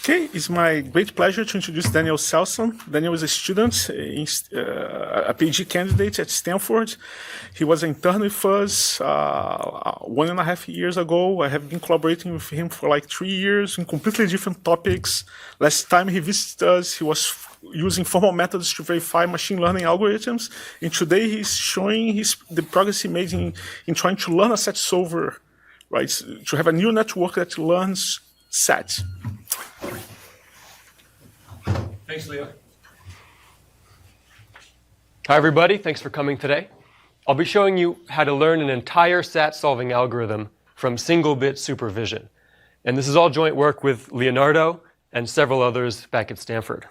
Okay, it's my great pleasure to introduce Daniel Selson. Daniel is a student, a PhD candidate at Stanford. He was an intern with us 1.5 years ago. I have been collaborating with him for like 3 years in completely different topics. Last time he visited us, he was using formal methods to verify machine learning algorithms. And today he's showing the progress he made in trying to learn a SAT solver, right? To have a neural network that learns SAT. Thanks, Leo. Hi, everybody. Thanks for coming today. I'll be showing you how to learn an entire SAT solving algorithm from single-bit supervision. And this is all joint work with Leonardo and several others back at Stanford.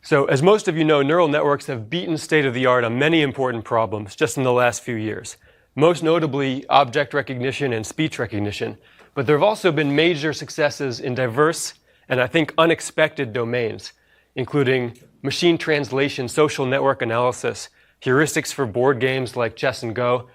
So as most of you know, neural networks have beaten state-of-the-art on many important problems just in the last few years, most notably object recognition and speech recognition. But there have also been major successes in diverse and I think unexpected domains, including machine translation, social network analysis, heuristics for board games like chess and Go,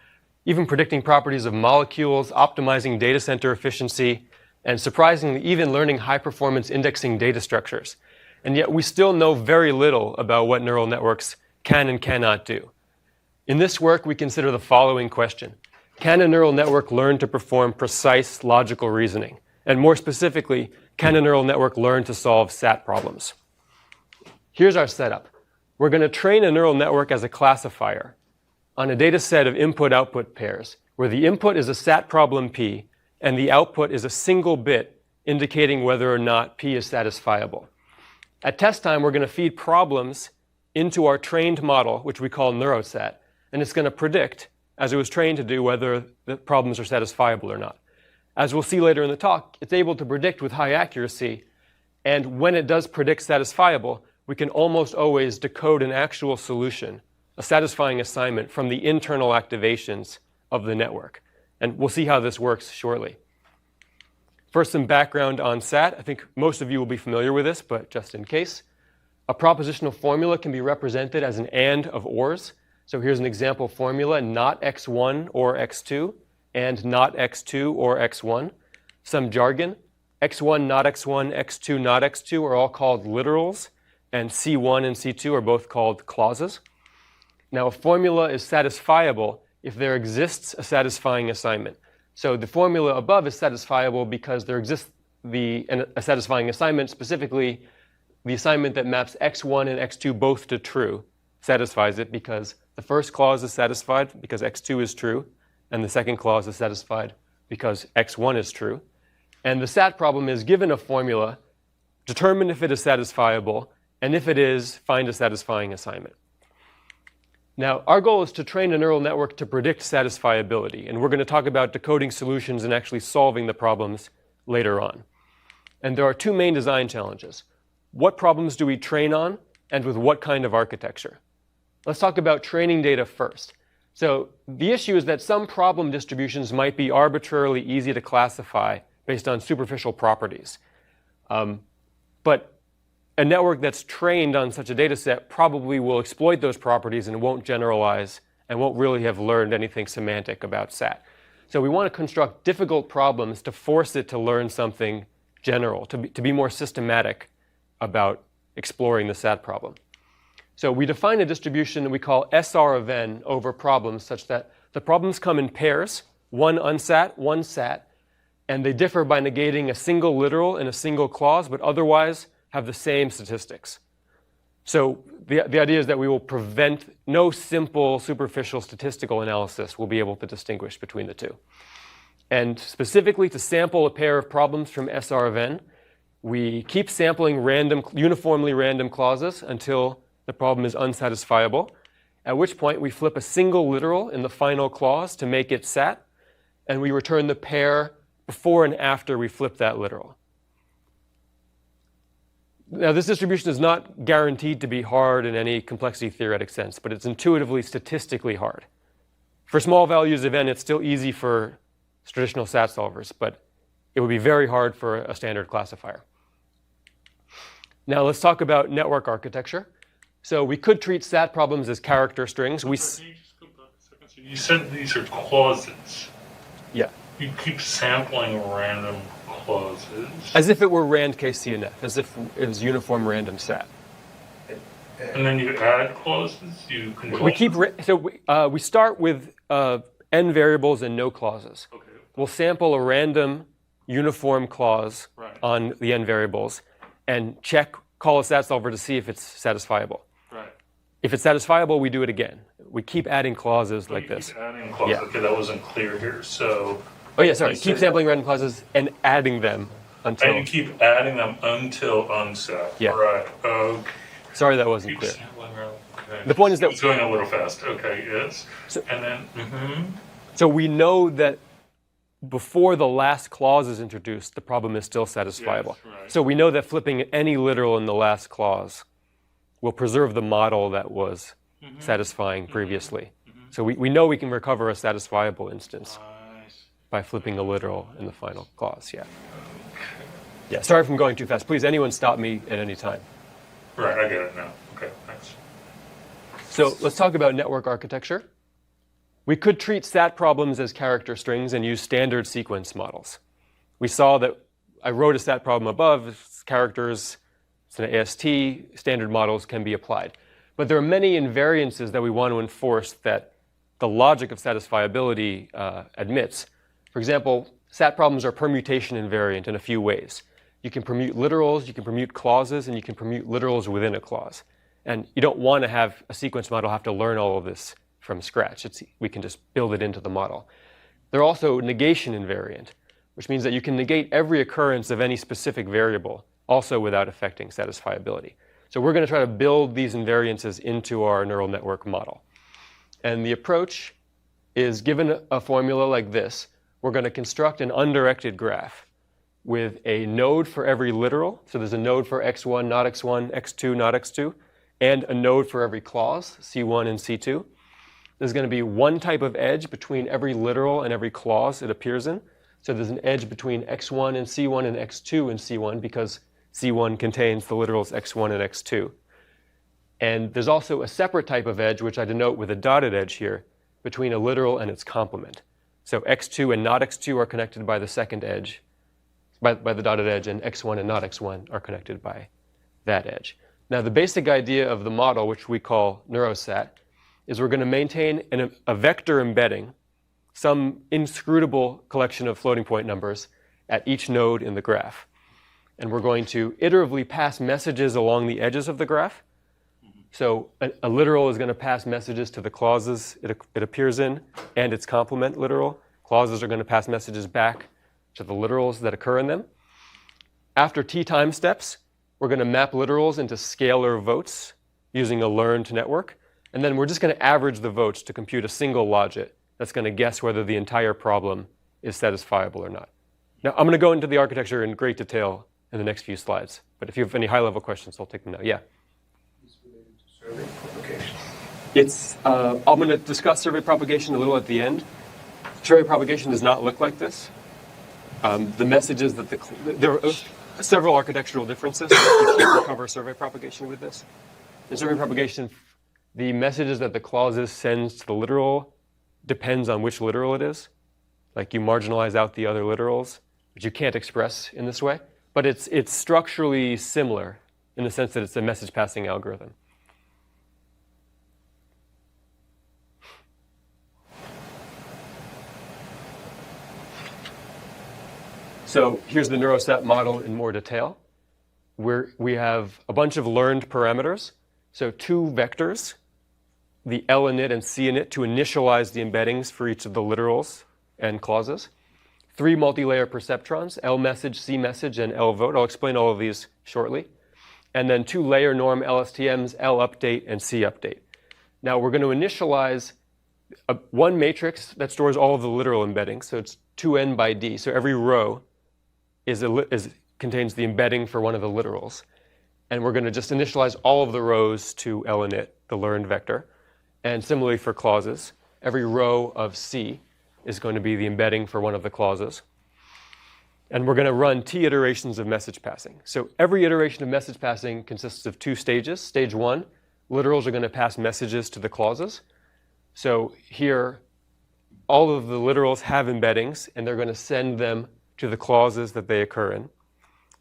even predicting properties of molecules, optimizing data center efficiency, and surprisingly, even learning high-performance indexing data structures. And yet we still know very little about what neural networks can and cannot do. In this work, we consider the following question. Can a neural network learn to perform precise logical reasoning? And more specifically, can a neural network learn to solve SAT problems? Here's our setup. We're going to train a neural network as a classifier on a data set of input-output pairs, where the input is a SAT problem P, and the output is a single bit indicating whether or not P is satisfiable. At test time, we're going to feed problems into our trained model, which we call NeuroSAT, and it's going to predict, as it was trained to do, whether the problems are satisfiable or not. As we'll see later in the talk, it's able to predict with high accuracy, and when it does predict satisfiable, we can almost always decode an actual solution, a satisfying assignment from the internal activations of the network. And we'll see how this works shortly. First, some background on SAT. I think most of you will be familiar with this, but just in case. A propositional formula can be represented as an AND of ORs. So here's an example formula, not x1 or x2. And not x2 or x1. Some jargon, x1 not x1, x2 not x2 are all called literals, and C1 and C2 are both called clauses. Now a formula is satisfiable if there exists a satisfying assignment. So the formula above is satisfiable because there exists a satisfying assignment, specifically the assignment that maps x1 and x2 both to true satisfies it because the first clause is satisfied because x2 is true, and the second clause is satisfied because x1 is true. And the SAT problem is given a formula, determine if it is satisfiable, and if it is, find a satisfying assignment. Now, our goal is to train a neural network to predict satisfiability, and we're going to talk about decoding solutions and actually solving the problems later on. And there are two main design challenges. What problems do we train on, and with what kind of architecture? Let's talk about training data first. So the issue is that some problem distributions might be arbitrarily easy to classify based on superficial properties. But a network that's trained on such a data set probably will exploit those properties and won't generalize and won't really have learned anything semantic about SAT. So we want to construct difficult problems to force it to learn something general, to be more systematic about exploring the SAT problem. So we define a distribution that we call SR of n over problems such that the problems come in pairs, one unsat, one sat, and they differ by negating a single literal and a single clause, but otherwise have the same statistics. So the idea is that we will prevent no simple superficial statistical analysis will be able to distinguish between the two. And specifically to sample a pair of problems from SR of n, we keep sampling uniformly random clauses until the problem is unsatisfiable, at which point we flip a single literal in the final clause to make it SAT, and we return the pair before and after we flip that literal. Now, this distribution is not guaranteed to be hard in any complexity theoretic sense, but it's intuitively statistically hard. For small values of n, it's still easy for traditional SAT solvers, but it would be very hard for a standard classifier. Now, let's talk about network architecture. So we could treat SAT problems as character strings. Can you just go back a second? So you said these are clauses. Yeah. You keep sampling random clauses. As if it were rand KCNF, as if it was uniform random SAT. And then you add clauses, you control. We start with n variables and no clauses. Okay. We'll sample a random uniform clause Right. on the n variables and call a SAT solver to see if it's satisfiable. Right. If it's satisfiable, we do it again. We keep adding clauses like this. Keep adding clauses. Yeah. Okay, that wasn't clear here. So. Oh yeah, sorry. Keep sampling random clauses and adding them until. And you keep adding them until unset. Yeah. Right. Okay. Sorry that wasn't Keep clear. sampling random. Okay. The point is that It's going a little fast. Okay. Yes. And then. So we know that before the last clause is introduced, the problem is still satisfiable. Yes, right. So we know that flipping any literal in the last clause will preserve the model that was satisfying previously. So we know we can recover a satisfiable instance by flipping a literal in the final clause. Yeah. Yeah. Sorry if I'm going too fast. Please, anyone stop me at any time. Right. I get it now. Okay. Thanks. So let's talk about network architecture. We could treat SAT problems as character strings and use standard sequence models. We saw that I wrote a SAT problem above, it's characters, it's an AST, standard models can be applied. But there are many invariances that we want to enforce that the logic of satisfiability admits. For example, SAT problems are permutation invariant in a few ways. You can permute literals, you can permute clauses, and you can permute literals within a clause. And you don't want to have a sequence model have to learn all of this from scratch. We can just build it into the model. They're also negation invariant, which means that you can negate every occurrence of any specific variable, also without affecting satisfiability. So we're going to try to build these invariances into our neural network model. And the approach is, given a formula like this, we're going to construct an undirected graph with a node for every literal. So there's a node for x1, not x1, x2, not x2, and a node for every clause, C1 and C2. There's going to be one type of edge between every literal and every clause it appears in. So there's an edge between x1 and C1 and x2 and C1 because C1 contains the literals x1 and x2. And there's also a separate type of edge, which I denote with a dotted edge here, between a literal and its complement. So x2 and not x2 are connected by the second edge, by the dotted edge, and x1 and not x1 are connected by that edge. Now, the basic idea of the model, which we call NeuroSAT, is we're going to maintain a vector embedding, some inscrutable collection of floating point numbers at each node in the graph. And we're going to iteratively pass messages along the edges of the graph. So a literal is going to pass messages to the clauses it appears in and its complement literal. Clauses are going to pass messages back to the literals that occur in them. After t time steps, we're going to map literals into scalar votes using a learned network. And then we're just going to average the votes to compute a single logit that's going to guess whether the entire problem is satisfiable or not. Now, I'm going to go into the architecture in great detail in the next few slides. But if you have any high-level questions, I'll take them now. Yeah? It's related to survey propagation. I'm going to discuss survey propagation a little at the end. Survey propagation does not look like this. The message is that there are several architectural differences. You can't recover survey propagation with this. In survey propagation, the messages that the clauses sends to the literal depends on which literal it is. Like you marginalize out the other literals, which you can't express in this way. But it's structurally similar in the sense that it's a message passing algorithm. So here's the NeuroStep model in more detail. We have a bunch of learned parameters. So two vectors, the L init and C init, to initialize the embeddings for each of the literals and clauses. 3 multi-layer perceptrons, L message, C message, and L vote. I'll explain all of these shortly. And then 2 layer norm LSTMs, L update and C update. Now we're going to initialize one matrix that stores all of the literal embeddings. So it's 2n by d. So every row contains the embedding for one of the literals. And we're going to just initialize all of the rows to L init, the learned vector. And similarly for clauses, every row of C is going to be the embedding for one of the clauses. And we're going to run t iterations of message passing. So every iteration of message passing consists of 2 stages. Stage 1, literals are going to pass messages to the clauses. So here, all of the literals have embeddings, and they're going to send them to the clauses that they occur in.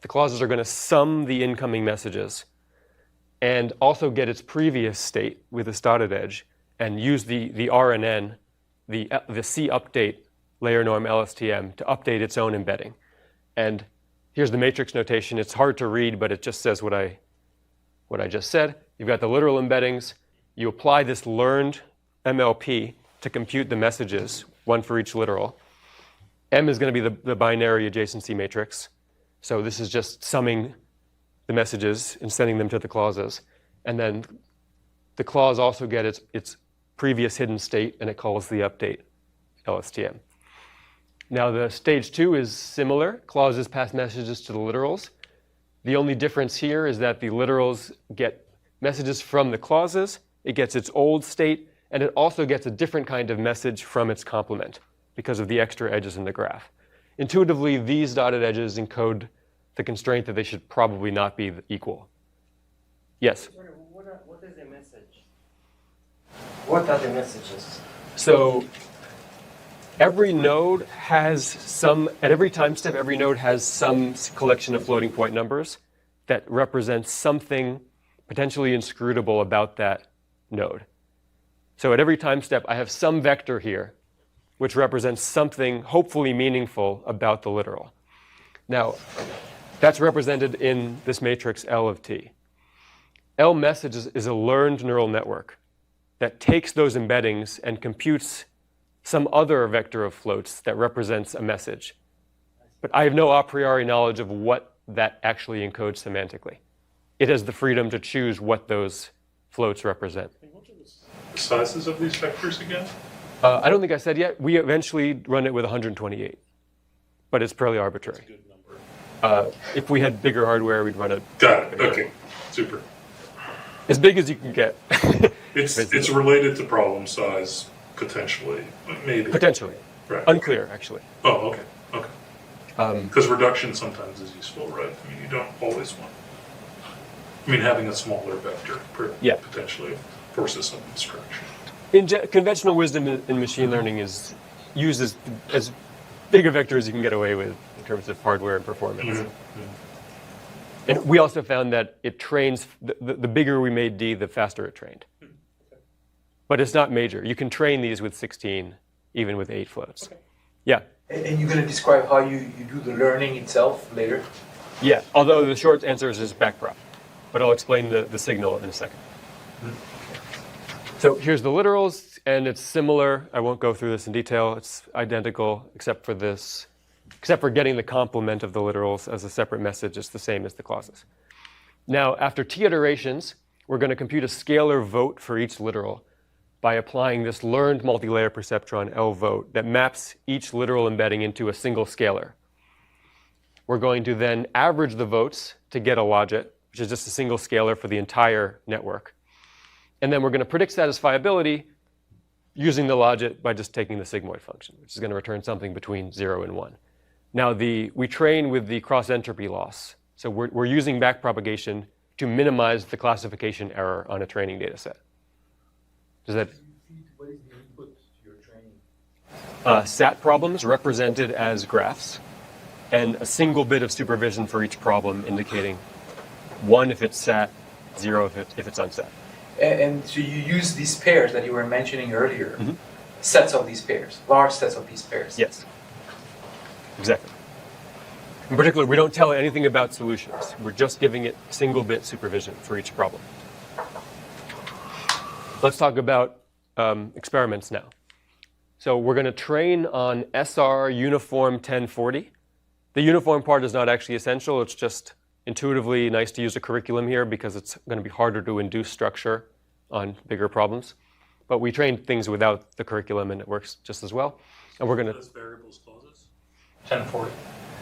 The clauses are going to sum the incoming messages and also get its previous state with this dotted edge and use the RNN, the C update layer norm LSTM to update its own embedding. And here's the matrix notation. It's hard to read, but it just says what I just said. You've got the literal embeddings. You apply this learned MLP to compute the messages, one for each literal. M is going to be the binary adjacency matrix. So this is just summing the messages and sending them to the clauses. And then the clause also gets its previous hidden state, and it calls the update LSTM. Now the stage 2 is similar. Clauses pass messages to the literals. The only difference here is that the literals get messages from the clauses. It gets its old state, and it also gets a different kind of message from its complement because of the extra edges in the graph. Intuitively, these dotted edges encode the constraint that they should probably not be equal. Yes? Sorry, what is the message? What are the messages? So every node has at every time step, every node has some collection of floating point numbers that represents something potentially inscrutable about that node. So at every time step, I have some vector here which represents something hopefully meaningful about the literal. Now, that's represented in this matrix L of T. L message is a learned neural network that takes those embeddings and computes some other vector of floats that represents a message. But I have no a priori knowledge of what that actually encodes semantically. It has the freedom to choose what those floats represent. What are the sizes of these vectors again? I don't think I said yet. We eventually run it with 128, but it's fairly arbitrary. That's a good number. If we had bigger hardware, we'd run it. Got it. Okay. Super. As big as you can get. It's related to problem size, potentially. Maybe. Potentially. Right. Unclear, actually. Oh, okay. Okay. Because reduction sometimes is useful, right? I mean, you don't always want. I mean, having a smaller vector potentially forces some abstraction. Conventional wisdom in machine learning is used as big a vector as you can get away with in terms of hardware and performance. Mm-hmm. And we also found that it trains, the bigger we made D, the faster it trained. But it's not major. You can train these with 16, even with 8 floats. Okay. Yeah. And you're going to describe how you do the learning itself later? Yeah, although the short answer is backprop. But I'll explain the signal in a second. Mm-hmm. So here's the literals, and it's similar. I won't go through this in detail. It's identical, except for getting the complement of the literals as a separate message. It's the same as the clauses. Now, after T iterations, we're going to compute a scalar vote for each literal by applying this learned multi-layer perceptron L vote that maps each literal embedding into a single scalar. We're going to then average the votes to get a logit, which is just a single scalar for the entire network. And then we're going to predict satisfiability using the logit by just taking the sigmoid function, which is going to return something between 0 and 1. Now, we train with the cross-entropy loss. So we're using backpropagation to minimize the classification error on a training data set. Does that? What is the input to your training? SAT problems represented as graphs, and a single bit of supervision for each problem indicating 1 if it's SAT, 0 if it's unset. And so you use these pairs that you were mentioning earlier, sets of these pairs, large sets of these pairs. Yes, exactly. In particular, we don't tell it anything about solutions. We're just giving it single bit supervision for each problem. Let's talk about experiments now. So we're going to train on SR uniform 1040. The uniform part is not actually essential. It's just intuitively nice to use a curriculum here because it's going to be harder to induce structure on bigger problems. But we trained things without the curriculum, and it works just as well. And we're going to... Those variables clauses? 1040.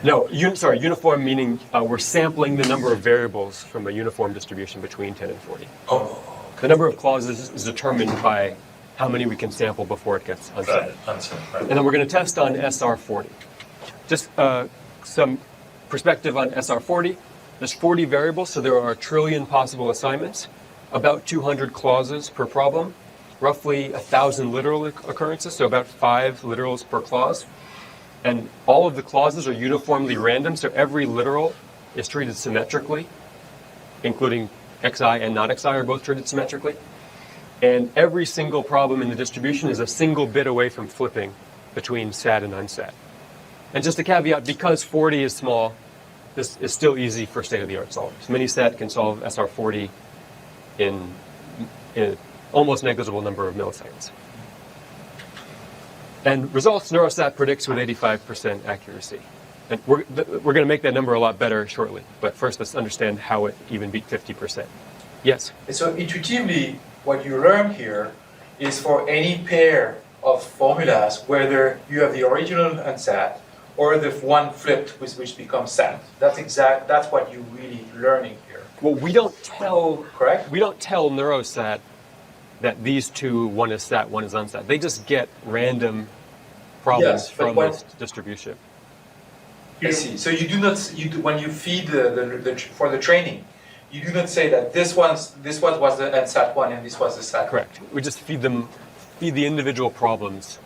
No, uniform meaning we're sampling the number of variables from a uniform distribution between 10 and 40. Oh. The number of clauses is determined by how many we can sample before it gets unset. Right. And then we're going to test on SR40. Just some perspective on SR40. There's 40 variables, so there are a trillion possible assignments, about 200 clauses per problem, roughly 1,000 literal occurrences, so about 5 literals per clause. And all of the clauses are uniformly random, so every literal is treated symmetrically, including xi and not xi are both treated symmetrically. And every single problem in the distribution is a single bit away from flipping between SAT and unsat. And just a caveat, because 40 is small, this is still easy for state-of-the-art solvers. MiniSat can solve SR40 in an almost negligible number of milliseconds. And results, NeuroSat predicts with 85% accuracy. And we're going to make that number a lot better shortly. But first, let's understand how it even beat 50%. Yes? And so intuitively, what you learn here is for any pair of formulas, whether you have the original unsat or the one flipped with which becomes sat. That's what you're really learning here. Well, we don't tell Correct? We don't tell NeuroSat that these two, one is sat, one is unsat. They just get random problems Yes, but from when- this distribution. I see. So you do not, when you feed for the training, you do not say that this one was the unsat one and this was the sat one. Correct. We just feed the individual problems.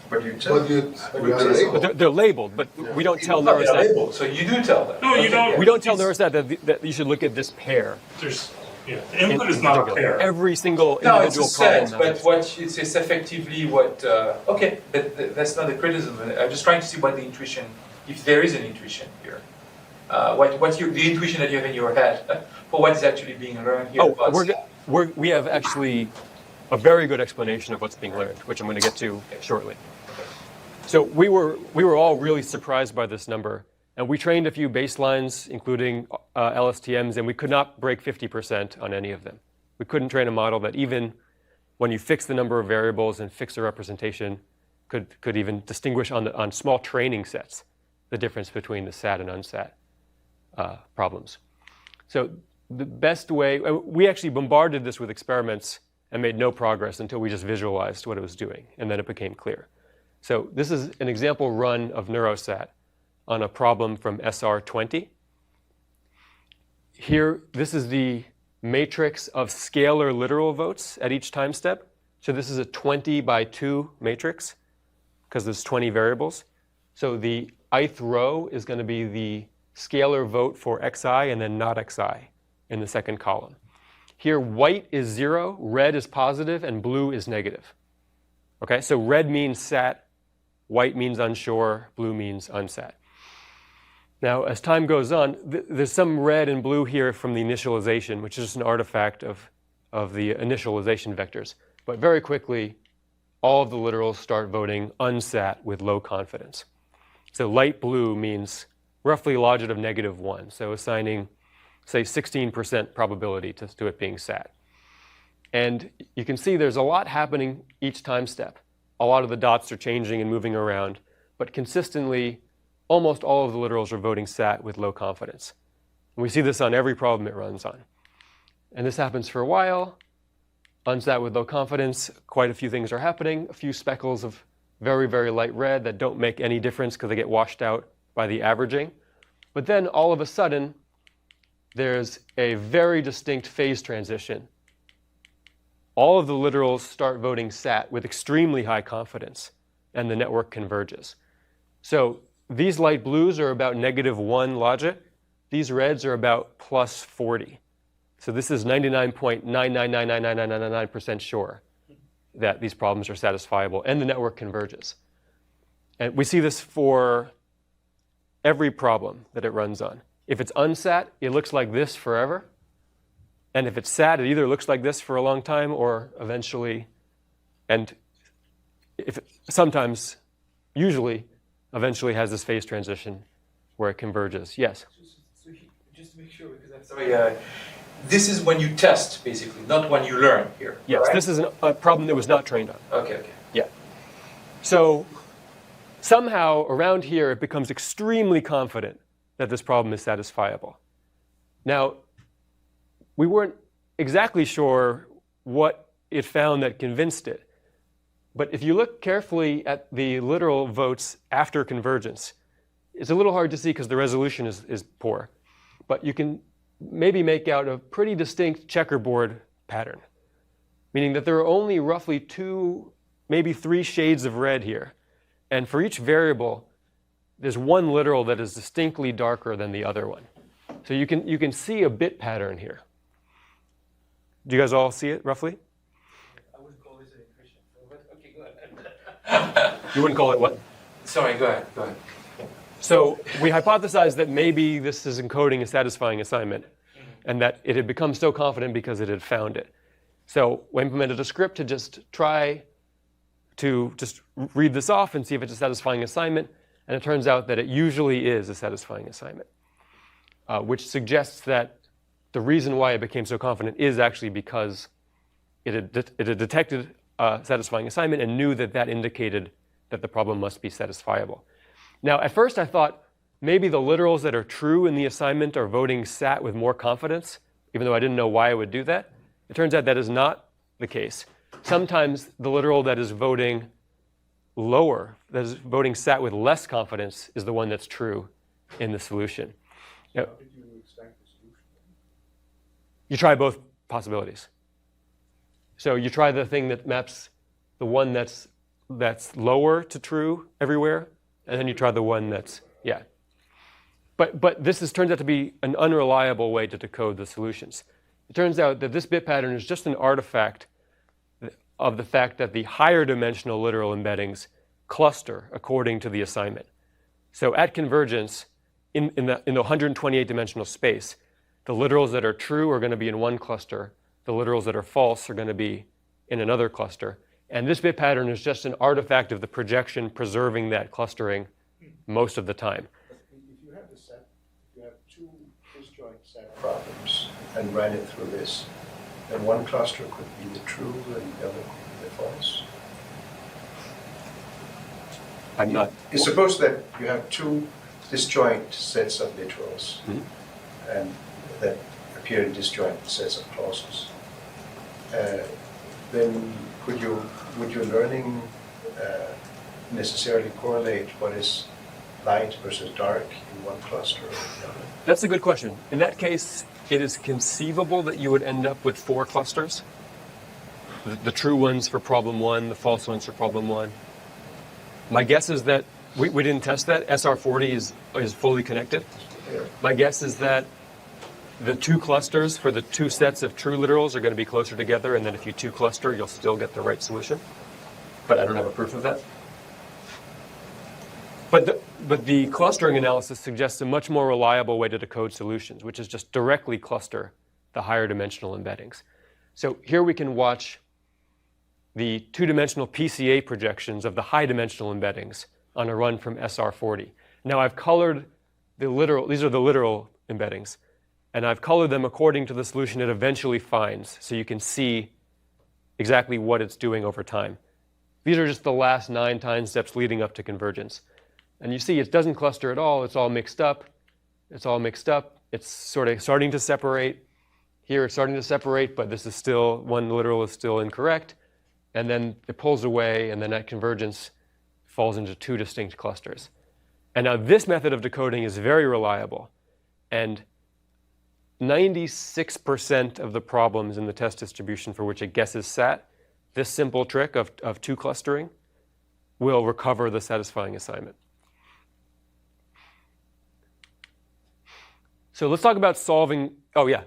But you tell. But we are labeled. But they're labeled, but we don't tell No, they're NeuroSat. labeled, so you do tell them. No, you Okay, don't. yeah. We don't tell NeuroSat that you should look at this pair. There's, yeah, the input in is not a particular. pair. Every single No, it's a individual set, problem. but it's effectively what. Okay, but that's not a criticism. I'm just trying to see what the intuition, if there is an intuition here. What's the intuition that you have in your head for what is actually being learned here? Oh, we have actually a very good explanation of what's being learned, which I'm going to get to shortly. So we were all really surprised by this number, and we trained a few baselines, including LSTMs, and we could not break 50% on any of them. We couldn't train a model that even when you fix the number of variables and fix the representation, could even distinguish on small training sets the difference between the SAT and unsat problems. So the best way, we actually bombarded this with experiments and made no progress until we just visualized what it was doing, and then it became clear. So this is an example run of NeuroSat on a problem from SR20. Here, this is the matrix of scalar literal votes at each time step. So this is a 20 by 2 matrix because there's 20 variables. So the ith row is going to be the scalar vote for xi and then not xi in the second column. Here, white is 0, red is positive, and blue is negative. Okay, so red means sat, white means unsure, blue means unsat. Now, as time goes on, there's some red and blue here from the initialization, which is just an artifact of the initialization vectors. But very quickly, all of the literals start voting unsat with low confidence. So light blue means roughly logit of -1, so assigning, say, 16% probability to it being sat. And you can see there's a lot happening each time step. A lot of the dots are changing and moving around, but consistently, almost all of the literals are voting sat with low confidence. And we see this on every problem it runs on. And this happens for a while. Unsat with low confidence, quite a few things are happening. A few speckles of very, very light red that don't make any difference because they get washed out by the averaging. But then all of a sudden, there's a very distinct phase transition. All of the literals start voting sat with extremely high confidence, and the network converges. So these light blues are about -1 logit. These reds are about +40. So this is 99.9999999% sure that these problems are satisfiable, and the network converges. And we see this for every problem that it runs on. If it's unsat, it looks like this forever. And if it's sat, it either looks like this for a long time or eventually, and sometimes, usually, eventually has this phase transition where it converges. Yes? Just to make sure, because I'm sorry, this is when you test, basically, not when you learn here. Yes, right? this is a problem that was not trained on. Okay. Yeah. So somehow around here it becomes extremely confident that this problem is satisfiable. Now, we weren't exactly sure what it found that convinced it. But if you look carefully at the literal votes after convergence, it's a little hard to see because the resolution is poor. But you can maybe make out a pretty distinct checkerboard pattern. meaning that there are only roughly 2, maybe 3 shades of red here. And for each variable, there's one literal that is distinctly darker than the other one. So you can see a bit pattern here. Do you guys all see it roughly? I wouldn't call this an equation, but okay, go ahead. You wouldn't call it what? Sorry, go ahead. So we hypothesized that maybe this is encoding a satisfying assignment, and that it had become so confident because it had found it. So we implemented a script to just try to just read this off and see if it's a satisfying assignment. And it turns out that it usually is a satisfying assignment, which suggests that the reason why it became so confident is actually because it had detected a satisfying assignment and knew that that indicated that the problem must be satisfiable. Now, at first I thought maybe the literals that are true in the assignment are voting SAT with more confidence, even though I didn't know why it would do that. It turns out that is not the case. Sometimes the literal that is voting lower, that is voting SAT with less confidence, is the one that's true in the solution. How did you expect the solution? You try both possibilities. So you try the thing that maps the one that's lower to true everywhere, and then you try the one that's, yeah. But this turns out to be an unreliable way to decode the solutions. It turns out that this bit pattern is just an artifact of the fact that the higher dimensional literal embeddings cluster according to the assignment. So at convergence, in the 128 dimensional space, the literals that are true are going to be in one cluster. The literals that are false are going to be in another cluster. And this bit pattern is just an artifact of the projection preserving that clustering most of the time. If you have two disjoint set problems and ran it through this, then one cluster could be the true and the other could be the false. I'm not. It's supposed that you have two disjoint sets of literals, and that appear in disjoint sets of clauses. Then would your learning necessarily correlate what is light versus dark in one cluster or the other? That's a good question. In that case, it is conceivable that you would end up with 4 clusters. The true ones for problem 1, the false ones for problem 1. My guess is that, we didn't test that, SR40 is fully connected. My guess is that the 2 clusters for the 2 sets of true literals are going to be closer together, and then if you 2 cluster, you'll still get the right solution. But I don't have a proof of that. But the clustering analysis suggests a much more reliable way to decode solutions, which is just directly cluster the higher dimensional embeddings. So here we can watch the 2-dimensional PCA projections of the high dimensional embeddings on a run from SR40. Now I've colored the literal, these are the literal embeddings, and I've colored them according to the solution it eventually finds, so you can see exactly what it's doing over time. These are just the last 9 time steps leading up to convergence. And you see it doesn't cluster at all, it's all mixed up. It's all mixed up. It's sort of starting to separate. Here it's starting to separate, but this is still, one literal is still incorrect. And then it pulls away, and then at convergence falls into 2 distinct clusters. And now this method of decoding is very reliable. And 96% of the problems in the test distribution for which it guesses SAT, this simple trick of 2 clustering will recover the satisfying assignment. So let's talk about solving, oh yeah.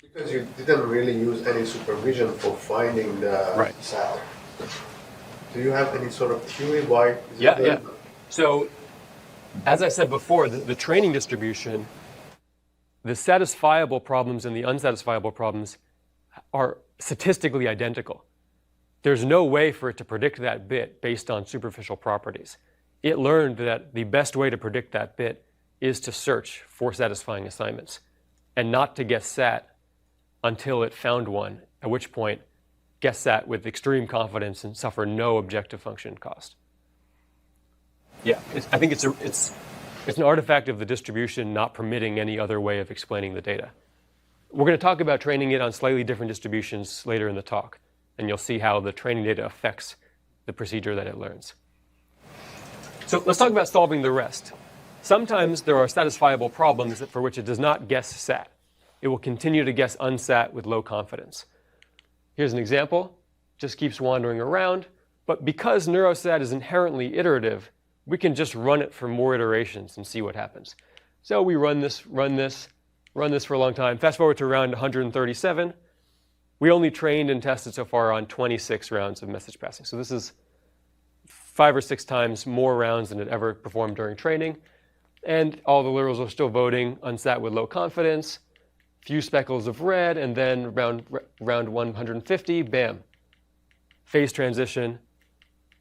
Because you didn't really use any supervision for finding the SAT. Do you have any sort of theory why? Yeah. So as I said before, the training distribution, the satisfiable problems and the unsatisfiable problems are statistically identical. There's no way for it to predict that bit based on superficial properties. It learned that the best way to predict that bit is to search for satisfying assignments and not to guess SAT until it found one, at which point guess SAT with extreme confidence and suffer no objective function cost. Yeah, I think it's an artifact of the distribution not permitting any other way of explaining the data. We're going to talk about training it on slightly different distributions later in the talk, and you'll see how the training data affects the procedure that it learns. So let's talk about solving the rest. Sometimes there are satisfiable problems for which it does not guess SAT. It will continue to guess unsat with low confidence. Here's an example. Just keeps wandering around. But because NeuroSAT is inherently iterative, we can just run it for more iterations and see what happens. So we run this for a long time. Fast forward to round 137. We only trained and tested so far on 26 rounds of message passing. So this is 5 or 6 times more rounds than it ever performed during training. And all the literals are still voting, unsat with low confidence, few speckles of red, and then round 150, bam. Phase transition,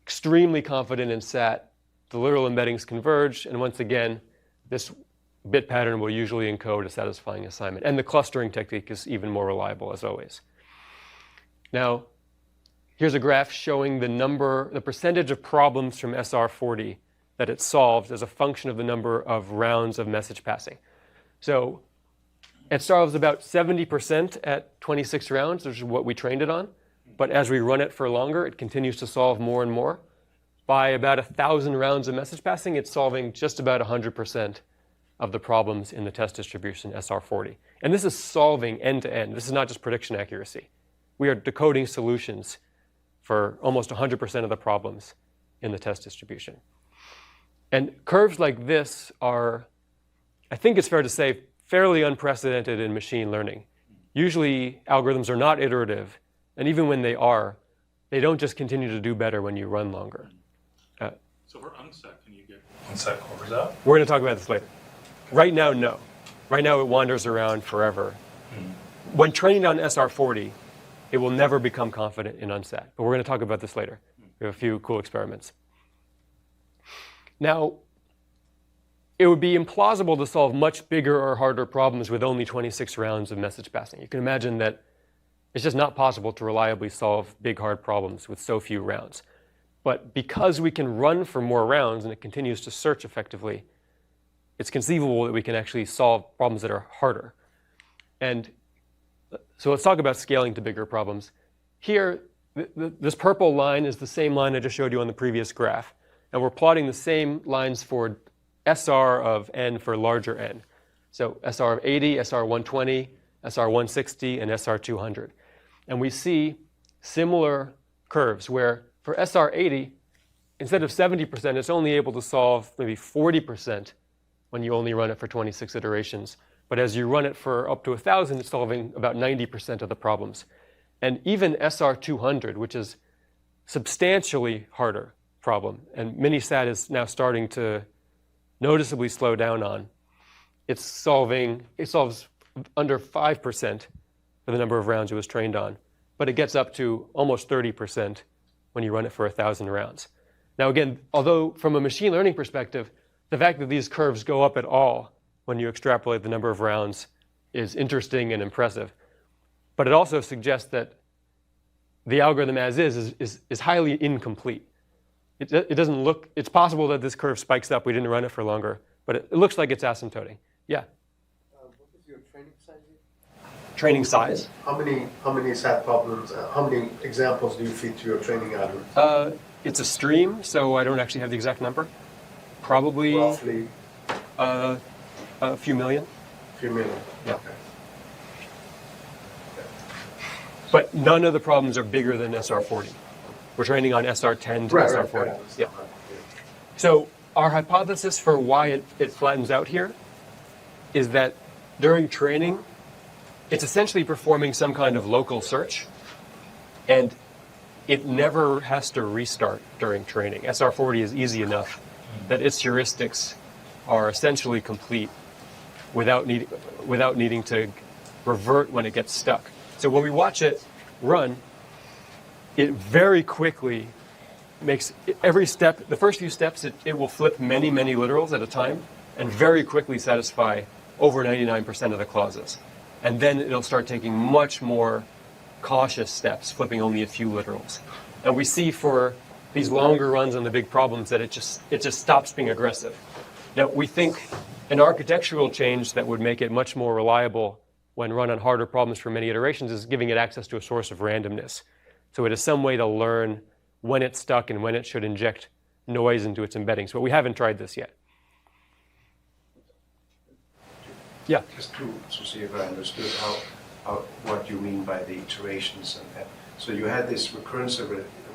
extremely confident in SAT. The literal embeddings converge, and once again, this bit pattern will usually encode a satisfying assignment. And the clustering technique is even more reliable, as always. Now, here's a graph showing the percentage of problems from SR40 that it solves as a function of the number of rounds of message passing. So it solves about 70% at 26 rounds, which is what we trained it on. But as we run it for longer, it continues to solve more and more. By about 1,000 rounds of message passing, it's solving just about 100% of the problems in the test distribution SR40. And this is solving end-to-end. This is not just prediction accuracy. We are decoding solutions for almost 100% of the problems in the test distribution. And curves like this are, I think it's fair to say, fairly unprecedented in machine learning. Usually, algorithms are not iterative, and even when they are, they don't just continue to do better when you run longer. So for unset, can you get unset covers out? We're going to talk about this later. Right now, no. Right now, it wanders around forever. When trained on SR40, it will never become confident in unset. But we're going to talk about this later. We have a few cool experiments. Now, it would be implausible to solve much bigger or harder problems with only 26 rounds of message passing. You can imagine that it's just not possible to reliably solve big, hard problems with so few rounds. But because we can run for more rounds and it continues to search effectively, it's conceivable that we can actually solve problems that are harder. And so let's talk about scaling to bigger problems. Here, this purple line is the same line I just showed you on the previous graph. And we're plotting the same lines for SR of n for larger n. So SR of 80, SR 120, SR 160, and SR 200. And we see similar curves where for SR 80, instead of 70%, it's only able to solve maybe 40% when you only run it for 26 iterations. But as you run it for up to 1,000, it's solving about 90% of the problems. And even SR 200, which is substantially harder problem, and NeuroSAT is now starting to noticeably slow down on, it solves under 5% for the number of rounds it was trained on, but it gets up to almost 30% when you run it for 1,000 rounds. Now again, although from a machine learning perspective, the fact that these curves go up at all when you extrapolate the number of rounds is interesting and impressive. But it also suggests that the algorithm as is highly incomplete. It doesn't look, it's possible that this curve spikes up, we didn't run it for longer, but it looks like it's asymptoting. Yeah? What is your training size? Training size? How many SAT problems, how many examples do you feed to your training algorithm? It's a stream, so I don't actually have the exact number. Probably Roughly a few million. a few million. Yeah. Okay. But none of the problems are bigger than SR40. We're training on SR10 to SR40. Right. Yeah. So our hypothesis for why it flattens out here is that during training, it's essentially performing some kind of local search, and it never has to restart during training. SR40 is easy enough that its heuristics are essentially complete without needing to revert when it gets stuck. So when we watch it run, it very quickly makes every step, the first few steps, it will flip many, many literals at a time and very quickly satisfy over 99% of the clauses. And then it'll start taking much more cautious steps, flipping only a few literals. And we see for these longer runs on the big problems that it just stops being aggressive. Now, we think an architectural change that would make it much more reliable when run on harder problems for many iterations is giving it access to a source of randomness. So it is some way to learn when it's stuck and when it should inject noise into its embeddings. But we haven't tried this yet. Yeah? Just to see if I understood what you mean by the iterations. And So you had this recurrence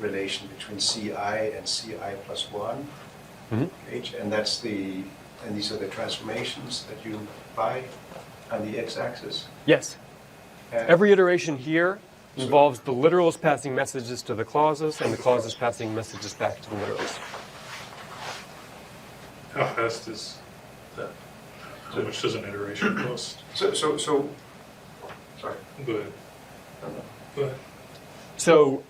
relation between Ci and Ci plus 1, and these are the transformations that you apply on the x-axis. Yes. Every iteration here involves the literals passing messages to the clauses and the clauses passing messages back to the literals. How fast is that? How much does an iteration cost? So, sorry. Go ahead. Go ahead. So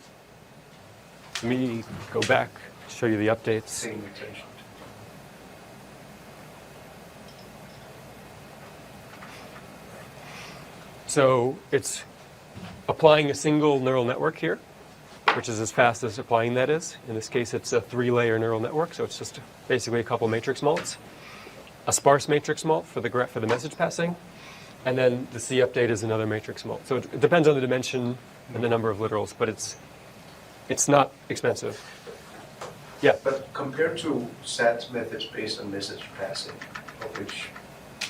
let me go back, show you the updates. Same attention. So it's applying a single neural network here, which is as fast as applying that is. In this case, it's a 3-layer neural network, so it's just basically a couple matrix mults. A sparse matrix mult for the message passing, and then the C update is another matrix mult. So it depends on the dimension and the number of literals, but it's not expensive. Yeah. But compared to SAT methods based on message passing, of which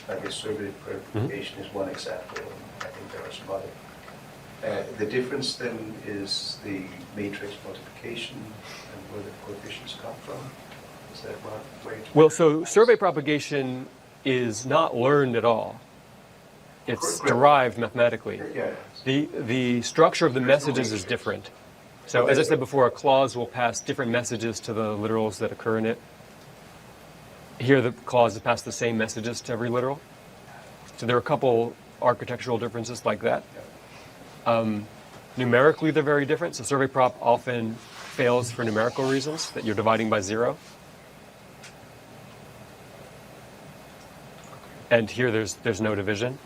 I guess survey propagation is one example, and I think there are some other. The difference then is the matrix multiplication and where the coefficients come from. Is that one way to? Well, so survey propagation is not learned at all. It's derived mathematically. Yeah. The structure of the messages is different. So as I said before, a clause will pass different messages to the literals that occur in it. Here the clauses pass the same messages to every literal. So there are a couple architectural differences like that. Numerically they're very different. So survey prop often fails for numerical reasons, that you're dividing by 0. And here there's no division.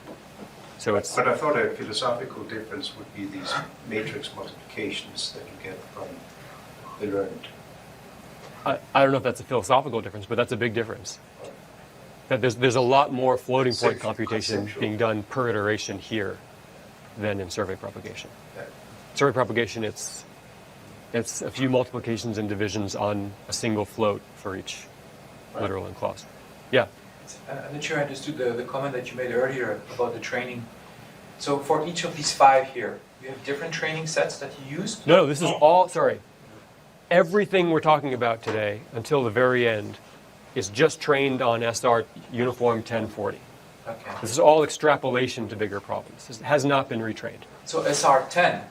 So it's. But I thought a philosophical difference would be these matrix multiplications that you get from the learned. I don't know if that's a philosophical difference, but that's a big difference. That there's a lot more floating point computation being done per iteration here than in survey propagation. Yeah. Survey propagation, it's a few multiplications and divisions on a single float for each literal and clause. Yeah. I'm not sure I understood the comment that you made earlier about the training. So for each of these 5 here, you have different training sets that you use? No, this is all, sorry. Everything we're talking about today until the very end is just trained on SR Uniform 1040. Okay. This is all extrapolation to bigger problems. This has not been retrained. So SR10,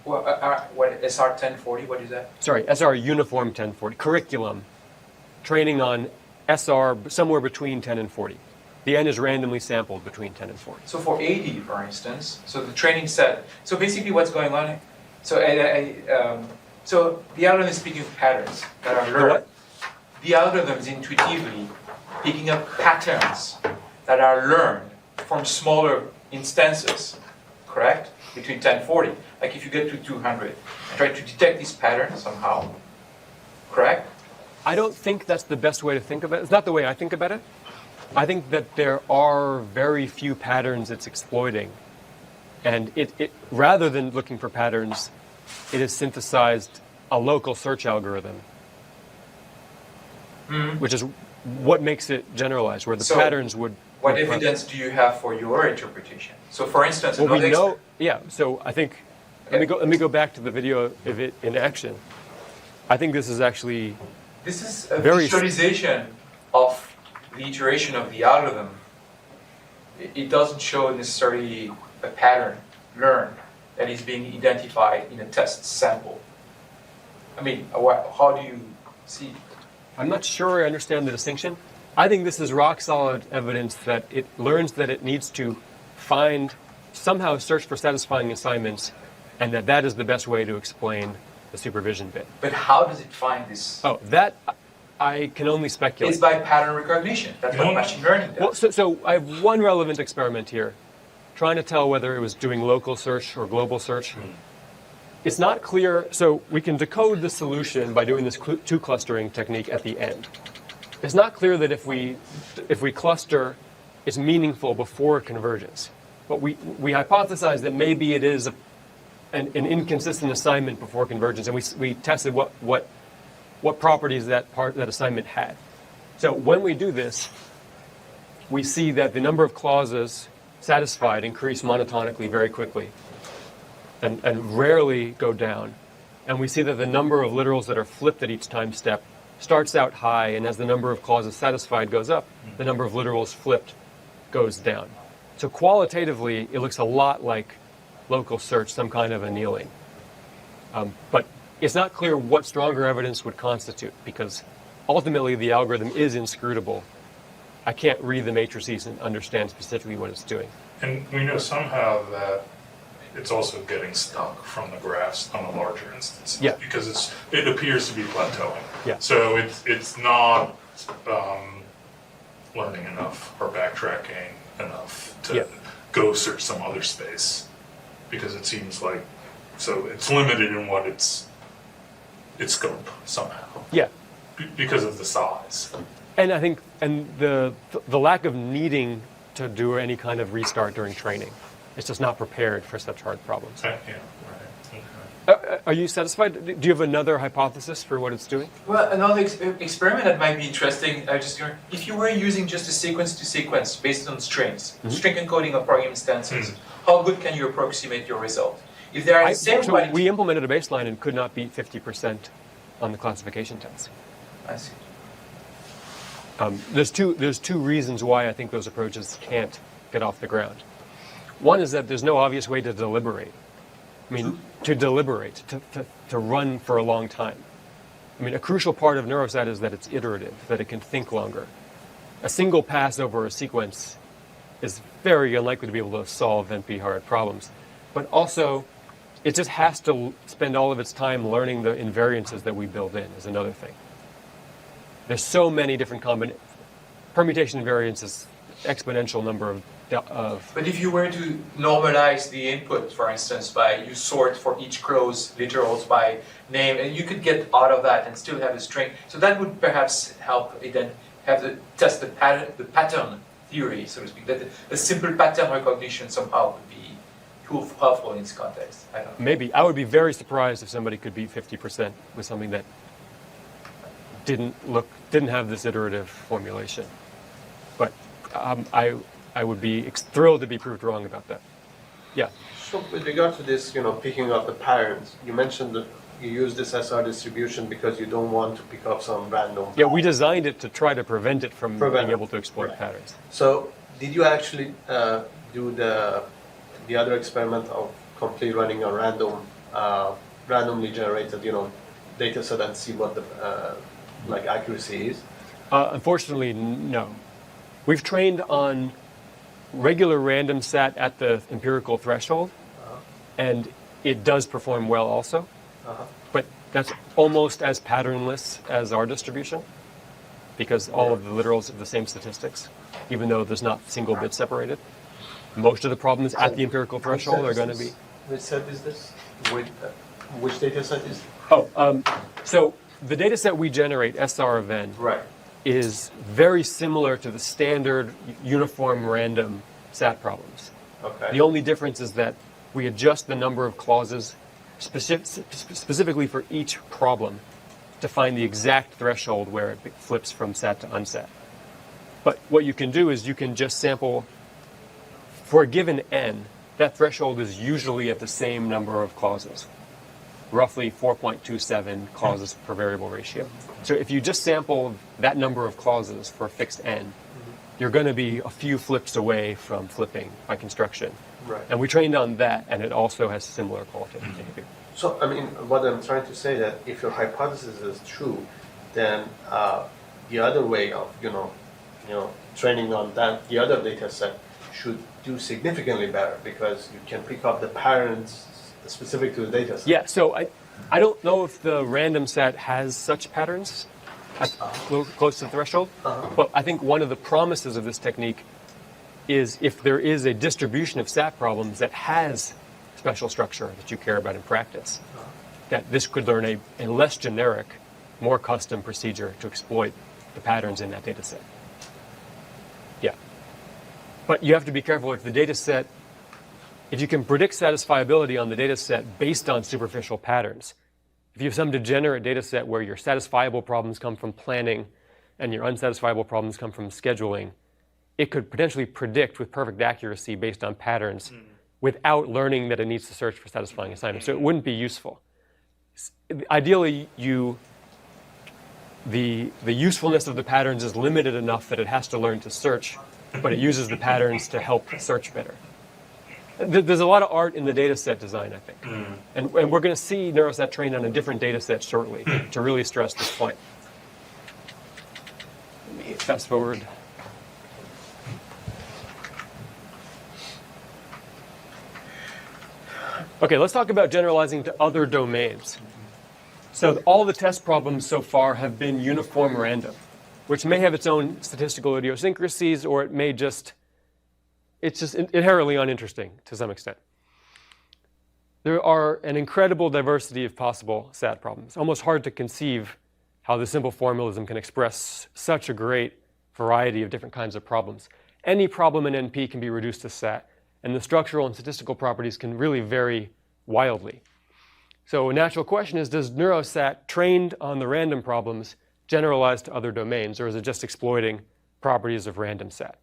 what SR 1040, what is that? Sorry, SR Uniform 1040. Curriculum, training on SR somewhere between 10 and 40. The N is randomly sampled between 10 and 40. So for 80, for instance, so the training set, so basically what's going on, so so the algorithm is picking up patterns that are learned. what? The algorithm is intuitively picking up patterns that are learned from smaller instances, correct? Between 10 and 40. Like if you get to 200, try to detect these patterns somehow, correct? I don't think that's the best way to think about it. It's not the way I think about it. I think that there are very few patterns it's exploiting. And it rather than looking for patterns, it has synthesized a local search algorithm, which is what makes it generalized, where the patterns would... What evidence do you have for your interpretation? So for instance, well, we know, yeah, so I think, let me go back to the video of it in action. I think this is actually... This is a visualization of the iteration of the algorithm. It doesn't show necessarily a pattern learned that is being identified in a test sample. I mean, how do you see? I'm not sure I understand the distinction. I think this is rock solid evidence that it learns that it needs to somehow search for satisfying assignments, and that is the best way to explain the supervision bit. But how does it find this? Oh, that I can only speculate. It's by pattern recognition. That's what machine learning does. Well, so I have one relevant experiment here, trying to tell whether it was doing local search or global search. It's not clear, so we can decode the solution by doing this 2 clustering technique at the end. It's not clear that if we cluster, it's meaningful before convergence. But we hypothesize that maybe it is an inconsistent assignment before convergence, and we tested what properties that assignment had. So when we do this, we see that the number of clauses satisfied increase monotonically very quickly. and rarely go down. And we see that the number of literals that are flipped at each time step starts out high, and as the number of clauses satisfied goes up, the number of literals flipped goes down. So qualitatively, it looks a lot like local search, some kind of annealing. But it's not clear what stronger evidence would constitute, because ultimately the algorithm is inscrutable. I can't read the matrices and understand specifically what it's doing. And we know somehow that it's also getting stuck from the graphs on the larger instances. Yeah. Because it appears to be plateauing. Yeah. So it's not learning enough or backtracking enough to go search some other space. Because it seems like, so it's limited in what its scope somehow. Yeah. Because of the size. And I think, and the lack of needing to do any kind of restart during training. It's just not prepared for such hard problems. Yeah, right. Okay. Are you satisfied? Do you have another hypothesis for what it's doing? Well, another experiment that might be interesting, if you were using just a sequence-to-sequence based on strings, string encoding of program instances, how good can you approximate your result? If they are the same quality... We implemented a baseline and could not beat 50% on the classification test. I see. There's two reasons why I think those approaches can't get off the ground. One is that there's no obvious way to deliberate. I mean, to deliberate, to run for a long time. I mean, a crucial part of NeuroSAT is that it's iterative, that it can think longer. A single pass over a sequence is very unlikely to be able to solve NP-hard problems. But also, it just has to spend all of its time learning the invariances that we build in is another thing. There's so many different permutation variances, exponential number of... But if you were to normalize the input, for instance, by you sort for each clause literals by name, and you could get out of that and still have a string. So that would perhaps help then have to test the pattern theory, so to speak. That a simple pattern recognition somehow would be helpful in this context. I don't know. Maybe. I would be very surprised if somebody could beat 50% with something that didn't have this iterative formulation. But I would be thrilled to be proved wrong about that. Yeah. So with regard to this, picking up the patterns, you mentioned that you use this SR distribution because you don't want to pick up some random. Yeah, we designed it to try to prevent it from being able to exploit Right. patterns. So did you actually do the other experiment of complete running a randomly generated, data set and see what the accuracy is? Unfortunately, no. We've trained on regular random SAT at the empirical threshold, and it does perform well also. But that's almost as patternless as our distribution, because all of the literals have the same statistics, even though there's not single bit separated. Most of the problems at the empirical threshold are going to be... Which set is this? Which data set is So the data set we generate, SR of n, Right. is very similar to the standard uniform random SAT problems. Okay. The only difference is that we adjust the number of clauses specifically for each problem to find the exact threshold where it flips from SAT to unset. But what you can do is you can just sample for a given n, that threshold is usually at the same number of clauses, roughly 4.27 clauses per variable ratio. So if you just sample that number of clauses for a fixed n, you're going to be a few flips away from flipping by construction. Right. And we trained on that, and it also has similar qualitative behavior. So, I mean, what I'm trying to say that if your hypothesis is true, then the other way of, training on that, the other data set should do significantly better because you can pick up the patterns specific to the data set. Yeah, so I don't know if the random set has such patterns at close to the threshold, but I think one of the promises of this technique is if there is a distribution of SAT problems that has special structure that you care about in practice, that this could learn a less generic, more custom procedure to exploit the patterns in that data set. Yeah. But you have to be careful if the data set, if you can predict satisfiability on the data set based on superficial patterns, if you have some degenerate data set where your satisfiable problems come from planning and your unsatisfiable problems come from scheduling, it could potentially predict with perfect accuracy based on patterns without learning that it needs to search for satisfying assignments. So it wouldn't be useful. Ideally, the usefulness of the patterns is limited enough that it has to learn to search, but it uses the patterns to help search better. There's a lot of art in the data set design, I think. And we're going to see NeuroSat trained on a different data set shortly to really stress this point. Let me fast forward. Okay, let's talk about generalizing to other domains. So all the test problems so far have been uniform random, which may have its own statistical idiosyncrasies, or it may just, it's just inherently uninteresting to some extent. There are an incredible diversity of possible SAT problems. Almost hard to conceive how the simple formalism can express such a great variety of different kinds of problems. Any problem in NP can be reduced to SAT, and the structural and statistical properties can really vary wildly. So a natural question is, does NeuroSat trained on the random problems generalize to other domains, or is it just exploiting properties of random SAT?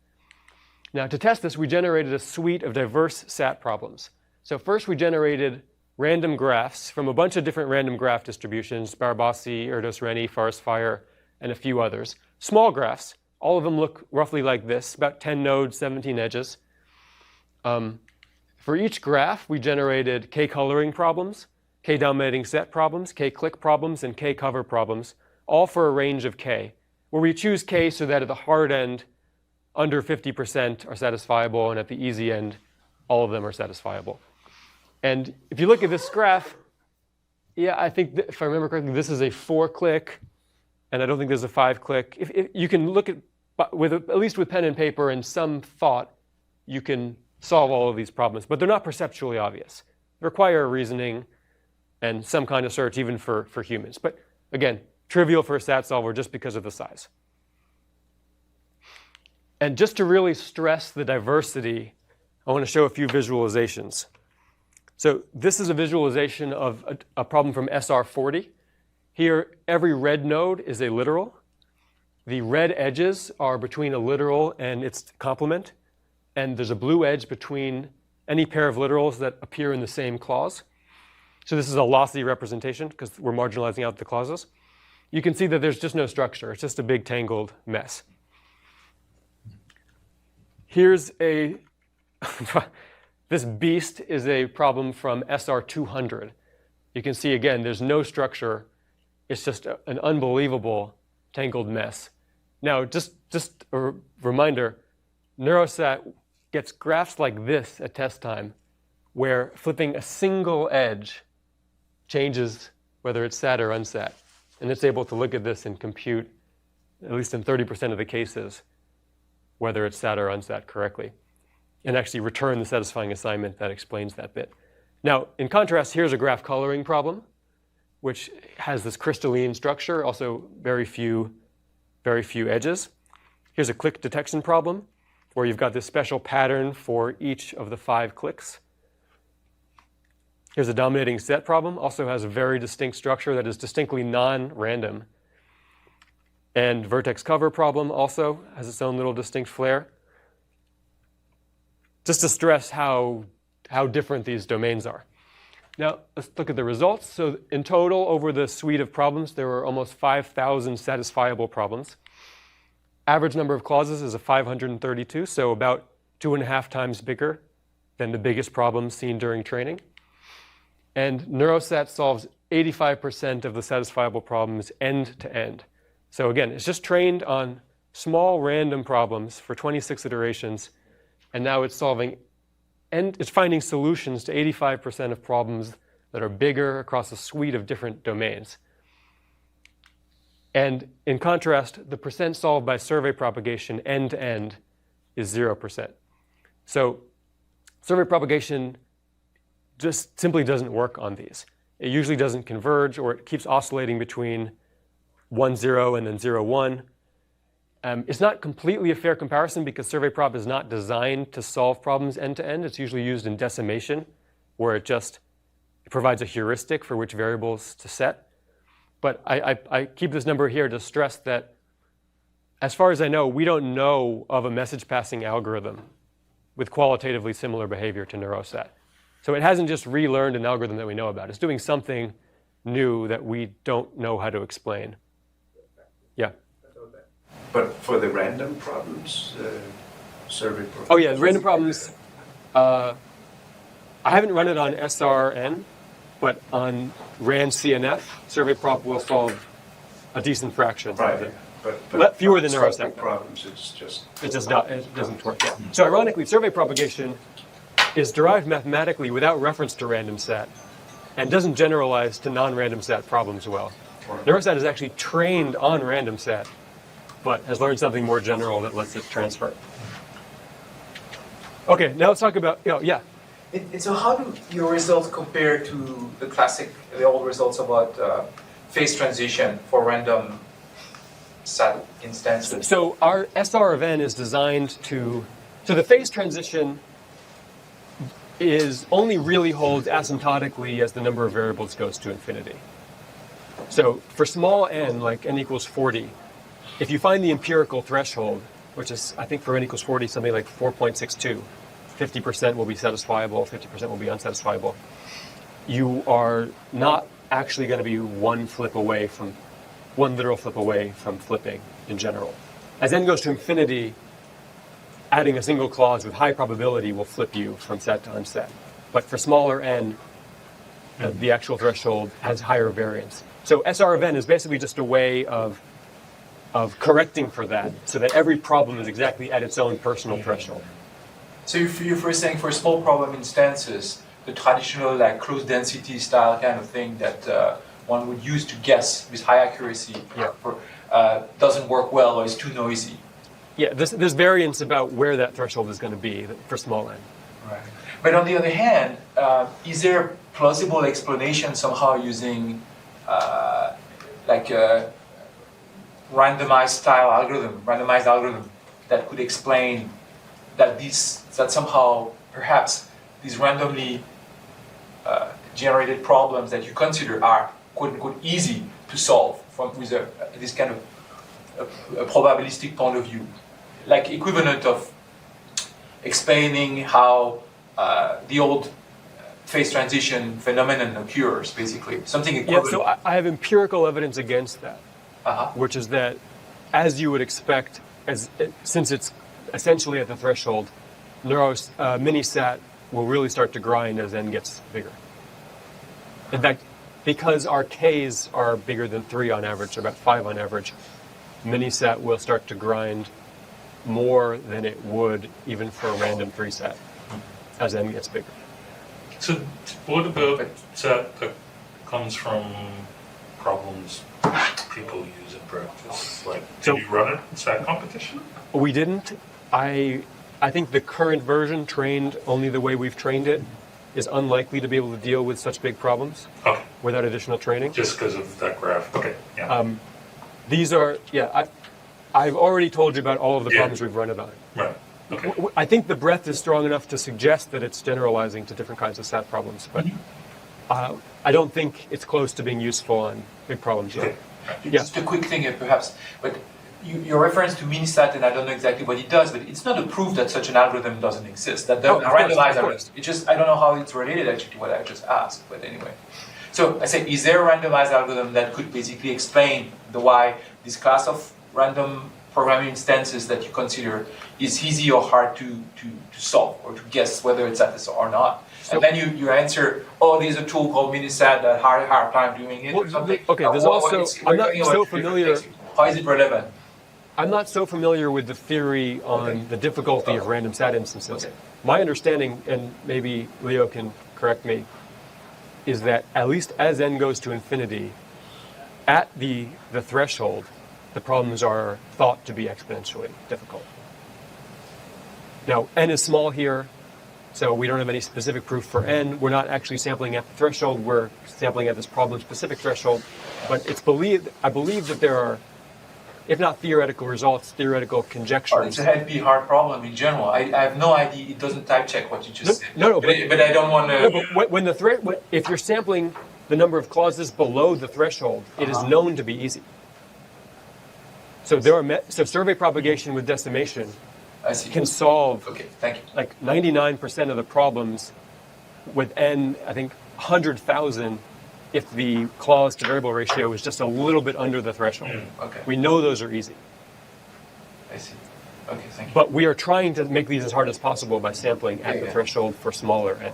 Now, to test this, we generated a suite of diverse SAT problems. So first we generated random graphs from a bunch of different random graph distributions, Barabasi, Erdos-Renyi, Forest-Fire, and a few others. Small graphs, all of them look roughly like this, about 10 nodes, 17 edges. For each graph, we generated k-coloring problems, k-dominating set problems, k-clique problems, and k-cover problems, all for a range of k, where we choose k so that at the hard end, under 50% are satisfiable, and at the easy end, all of them are satisfiable. And if you look at this graph, yeah, I think, if I remember correctly, this is a 4-clique, and I don't think there's a 5-clique. If you can look at, at least with pen and paper and some thought, you can solve all of these problems, but they're not perceptually obvious. They require reasoning and some kind of search, even for humans. But again, trivial for a SAT solver just because of the size. And just to really stress the diversity, I want to show a few visualizations. So this is a visualization of a problem from SR40. Here, every red node is a literal. The red edges are between a literal and its complement. And there's a blue edge between any pair of literals that appear in the same clause. So this is a lossy representation because we're marginalizing out the clauses. You can see that there's just no structure. It's just a big tangled mess. Here's a, this beast is a problem from SR200. You can see again, there's no structure. It's just an unbelievable tangled mess. Now, just a reminder, NeuroSat gets graphs like this at test time, where flipping a single edge changes whether it's SAT or unsat. And it's able to look at this and compute, at least in 30% of the cases, whether it's SAT or unsat correctly, and actually return the satisfying assignment that explains that bit. Now, in contrast, here's a graph coloring problem, which has this crystalline structure, also very few edges. Here's a clique detection problem, where you've got this special pattern for each of the 5 cliques. Here's a dominating set problem, also has a very distinct structure that is distinctly non-random. And vertex cover problem also has its own little distinct flair. Just to stress how different these domains are. Now, let's look at the results. So in total, over the suite of problems, there were almost 5,000 satisfiable problems. Average number of clauses is a 532, so about 2.5 times bigger than the biggest problems seen during training. And NeuroSat solves 85% of the satisfiable problems end to end. So again, it's just trained on small random problems for 26 iterations, and now it's solving, and it's finding solutions to 85% of problems that are bigger across a suite of different domains. And in contrast, the percent solved by survey propagation end to end is 0%. So survey propagation just simply doesn't work on these. It usually doesn't converge, or it keeps oscillating between 1, 0 and then 0, 1. It's not completely a fair comparison because survey prop is not designed to solve problems end to end. It's usually used in decimation, where it provides a heuristic for which variables to set. But I keep this number here to stress that, as far as I know, we don't know of a message passing algorithm with qualitatively similar behavior to NeuroSAT. So it hasn't just relearned an algorithm that we know about. It's doing something new that we don't know how to explain. Yeah. But for the random problems, survey problems. Oh yeah, random problems. I haven't run it on SRN, but on RAND-CNF, survey prop will solve a decent fraction of Right. it. But Fewer than survey NeuroSet. problems, it's just. It doesn't work. Yeah. So ironically, survey propagation is derived mathematically without reference to random SAT and doesn't generalize to non-random SAT problems well. NeuroSat is actually trained on random SAT, but has learned something more general that lets it transfer. Okay, now let's talk about, yeah. So how do your results compare to the old results about phase transition for random SAT instances? So our SR of n is designed so the phase transition only really holds asymptotically as the number of variables goes to infinity. So for small n, like n equals 40, if you find the empirical threshold, which is, I think for n equals 40, something like 4.62, 50% will be satisfiable, 50% will be unsatisfiable, you are not actually going to be one literal flip away from flipping in general. As n goes to infinity, adding a single clause with high probability will flip you from set to unset. But for smaller n, the actual threshold has higher variance. So SR of n is basically just a way of correcting for that, so that every problem is exactly at its own personal threshold. So you're first saying for small problem instances, the traditional like close density style kind of thing that one would use to guess with high accuracy doesn't work well or is too noisy. Yeah, there's variance about where that threshold is going to be for small n. Right. But on the other hand, is there a plausible explanation somehow using like a randomized algorithm that could explain that somehow perhaps these randomly generated problems that you consider are quote unquote easy to solve with this kind of a probabilistic point of view, like equivalent of explaining how the old phase transition phenomenon occurs, basically something equivalent. Yeah, so I have empirical evidence against that, which is that, as you would expect, since it's essentially at the threshold, mini-SAT will really start to grind as n gets bigger. In fact, because our k's are bigger than 3 on average, about 5 on average, mini-SAT will start to grind more than it would even for a random 3-SAT as n gets bigger. So what about SAT that comes from problems people use in practice? Like, did you run it in SAT competition? We didn't. I think the current version, trained only the way we've trained it, is unlikely to be able to deal with such big problems without additional training. Just because of that graph. Okay. Yeah. These are, I've already told you about all of the problems we've run about it. Right. Okay. I think the breadth is strong enough to suggest that it's generalizing to different kinds of SAT problems, but I don't think it's close to being useful on big problems yet. Just a quick thing, perhaps, but your reference to mini-SAT, and I don't know exactly what it does, but it's not a proof that such an algorithm doesn't exist. That the randomized algorithm. It's just, I don't know how it's related actually to what I just asked, but anyway. So I say, is there a randomized algorithm that could basically explain why this class of random programming instances that you consider is easy or hard to solve or to guess whether it's at this or not? So, and then you answer, there's a tool called mini-SAT that hard time doing it or something. Okay, there's also, I'm not so familiar. How is it relevant? I'm not so familiar with the theory on the difficulty of random SAT instances. My understanding, and maybe Leo can correct me, is that at least as n goes to infinity, at the threshold, the problems are thought to be exponentially difficult. Now, n is small here, so we don't have any specific proof for n. We're not actually sampling at the threshold, we're sampling at this problem-specific threshold. But I believe that there are, if not theoretical results, theoretical conjectures. It's a heavy hard problem in general. I have no idea. It doesn't type check what you just said. No, but I don't want to. No, but if you're sampling the number of clauses below the threshold, it is known to be easy. So survey propagation with decimation I see. can solve Okay, thank you. like 99% of the problems with n, I think 100,000 if the clause to variable ratio is just a little bit under the threshold. Okay, We know those are easy. I see. Okay, thank you. But we are trying to make these as hard as possible by sampling at the Yeah. threshold for smaller n.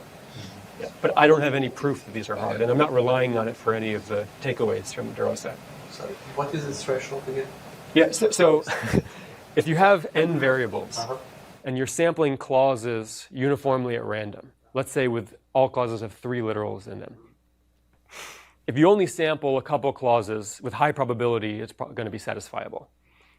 Yeah. But I don't have any proof that these are hard, and I'm not relying on it for any of the takeaways from NeuroSat. Sorry, what is the threshold again? Yeah, so if you have n variables, and you're sampling clauses uniformly at random, let's say with all clauses have 3 literals in them. If you only sample a couple clauses with high probability, it's going to be satisfiable.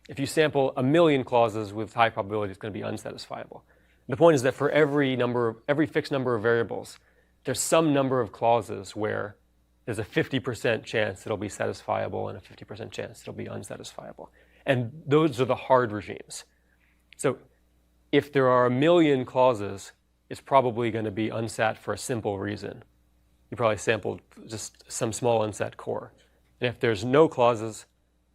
If you sample 1,000,000 clauses with high probability, it's going to be unsatisfiable. The point is that for every fixed number of variables, there's some number of clauses where there's a 50% chance it'll be satisfiable and a 50% chance it'll be unsatisfiable. And those are the hard regimes. So if there are 1,000,000 clauses, it's probably going to be unsat for a simple reason. You probably sampled just some small unsat core. And if there's no clauses,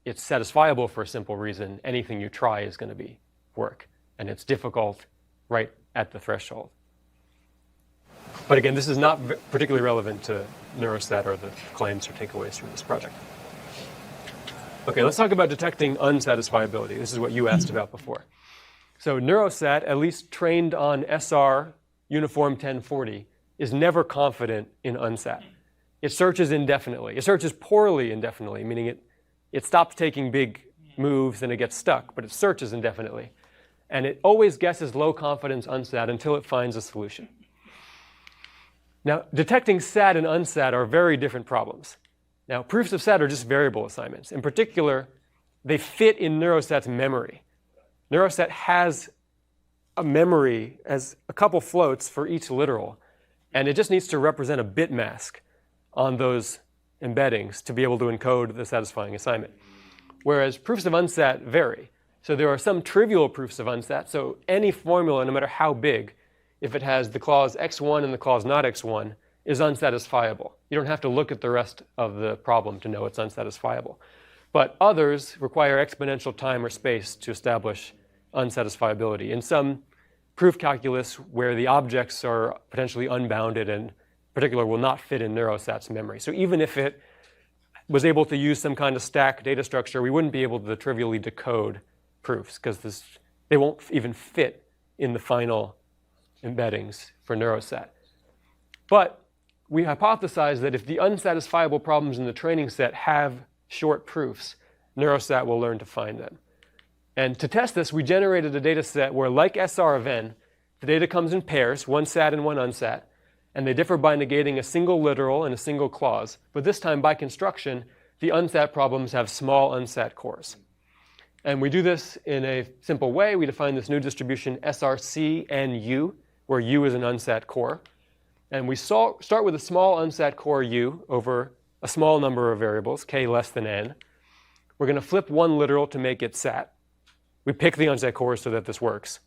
it's satisfiable for a simple reason. Anything you try is going to work. And it's difficult right at the threshold. But again, this is not particularly relevant to NeuroSat or the claims or takeaways from this project. Okay, let's talk about detecting unsatisfiability. This is what you asked about before. So NeuroSat, at least trained on SR uniform 1040, is never confident in unsat. It searches indefinitely. It searches poorly indefinitely, meaning it stops taking big moves and it gets stuck, but it searches indefinitely. And it always guesses low confidence unsat until it finds a solution. Now, detecting SAT and unsat are very different problems. Now, proofs of SAT are just variable assignments. In particular, they fit in NeuroSat's memory. NeuroSat has a memory as a couple floats for each literal, and it just needs to represent a bit mask on those embeddings to be able to encode the satisfying assignment. Whereas proofs of unsat vary. So there are some trivial proofs of unsat. So any formula, no matter how big, if it has the clause x1 and the clause not x1, is unsatisfiable. You don't have to look at the rest of the problem to know it's unsatisfiable. But others require exponential time or space to establish unsatisfiability. In some proof calculus where the objects are potentially unbounded and in particular will not fit in NeuroSat's memory. So even if it was able to use some kind of stack data structure, we wouldn't be able to trivially decode proofs because they won't even fit in the final embeddings for NeuroSat. But we hypothesize that if the unsatisfiable problems in the training set have short proofs, NeuroSat will learn to find them. And to test this, we generated a data set where, like SR of n, the data comes in pairs, one sat and one unsat, and they differ by negating a single literal and a single clause. But this time, by construction, the unsat problems have small unsat cores. And we do this in a simple way. We define this new distribution SRC and U, where U is an unsat core. And we start with a small unsat core U over a small number of variables, k less than n. We're going to flip one literal to make it sat. We pick the unsat core so that this works.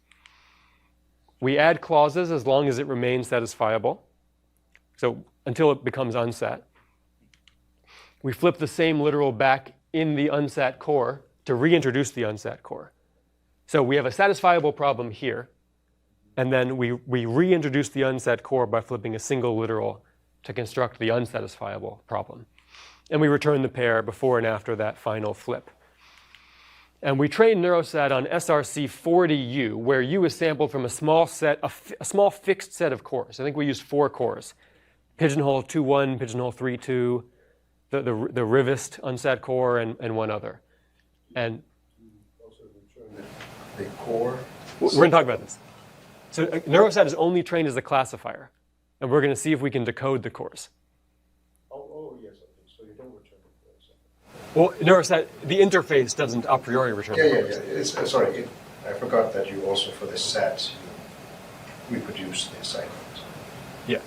We add clauses as long as it remains satisfiable, so until it becomes unsat. We flip the same literal back in the unsat core to reintroduce the unsat core. So we have a satisfiable problem here, and then we reintroduce the unsat core by flipping a single literal to construct the unsatisfiable problem. And we return the pair before and after that final flip. And we train NeuroSat on SRC40U, where U is sampled from a small fixed set of cores. I think we used 4 cores. Pigeonhole 2.1, Pigeonhole 3.2, the Rivist unsat core, and one other. And Also return the core. we're going to talk about this. So NeuroSat is only trained as a classifier, and we're going to see if we can decode the cores. Oh yes, okay. So you don't return the core. Well, NeuroSat, the interface doesn't a priori return the cores. Yeah. Sorry, I forgot that you also, for the SAT, you reproduce the assignment. Yeah.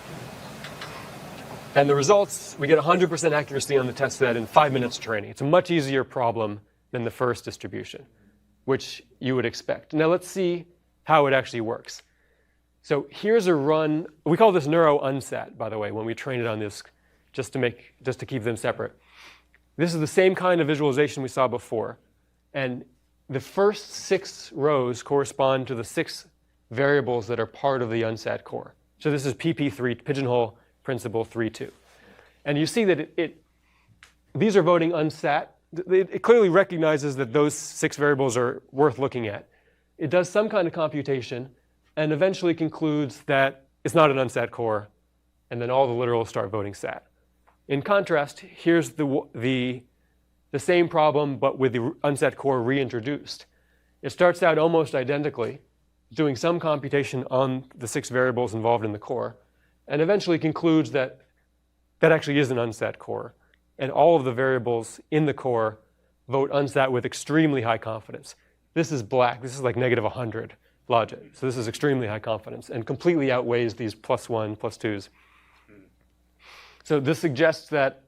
And the results, we get 100% accuracy on the test set in 5 minutes training. It's a much easier problem than the first distribution, which you would expect. Now let's see how it actually works. So here's a run. We call this NeuroUnsat, by the way, when we train it on this, just to keep them separate. This is the same kind of visualization we saw before. And the first 6 rows correspond to the 6 variables that are part of the Unset core. So this is PP3, pigeonhole principle 3.2. And you see that these are voting Unsat. It clearly recognizes that those 6 variables are worth looking at. It does some kind of computation and eventually concludes that it's not an Unsat core, and then all the literals start voting Sat. In contrast, here's the same problem, but with the Unset core reintroduced. It starts out almost identically, doing some computation on the 6 variables involved in the core, and eventually concludes that that actually is an Unset core, and all of the variables in the core vote Unsat with extremely high confidence. This is black. This is like -100 logic. So this is extremely high confidence and completely outweighs these +1, +2s. So this suggests that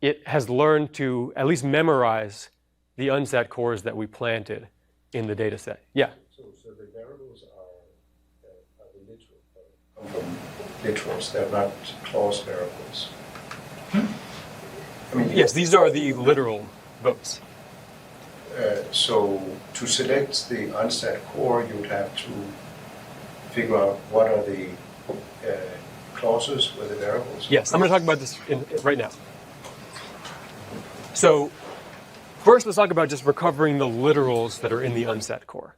it has learned to at least memorize the Unsat cores that we planted in the data set. Yeah? So the variables are the literal, come from literals, they're not clause variables. I mean, Yes, these are the literal votes. So to select the Unset core, you would have to figure out what are the clauses with the variables. Yes, I'm going to talk about this right now. So first, let's talk about just recovering the literals that are in the Unset core.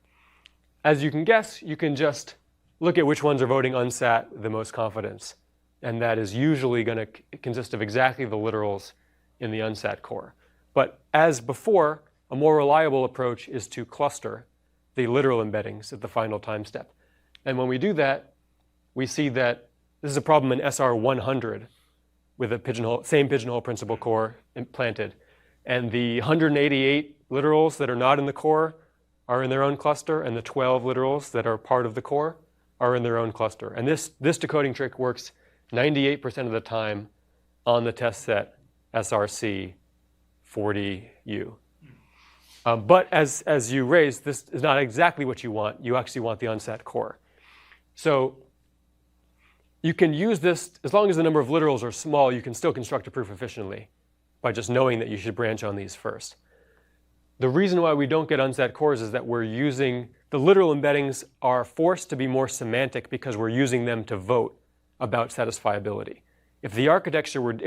As you can guess, you can just look at which ones are voting Unsat the most confidence. And that is usually going to consist of exactly the literals in the Unsat core. But as before, a more reliable approach is to cluster the literal embeddings at the final time step. And when we do that, we see that this is a problem in SR 100 with a same pigeonhole principle core implanted. And the 188 literals that are not in the core are in their own cluster, and the 12 literals that are part of the core are in their own cluster. And this decoding trick works 98% of the time on the test set SRC 40U. But as you raised, this is not exactly what you want. You actually want the Unset core. So you can use this, as long as the number of literals are small, you can still construct a proof efficiently by just knowing that you should branch on these first. The reason why we don't get Unset cores is that we're using, the literal embeddings are forced to be more semantic because we're using them to vote about satisfiability. If the architecture were,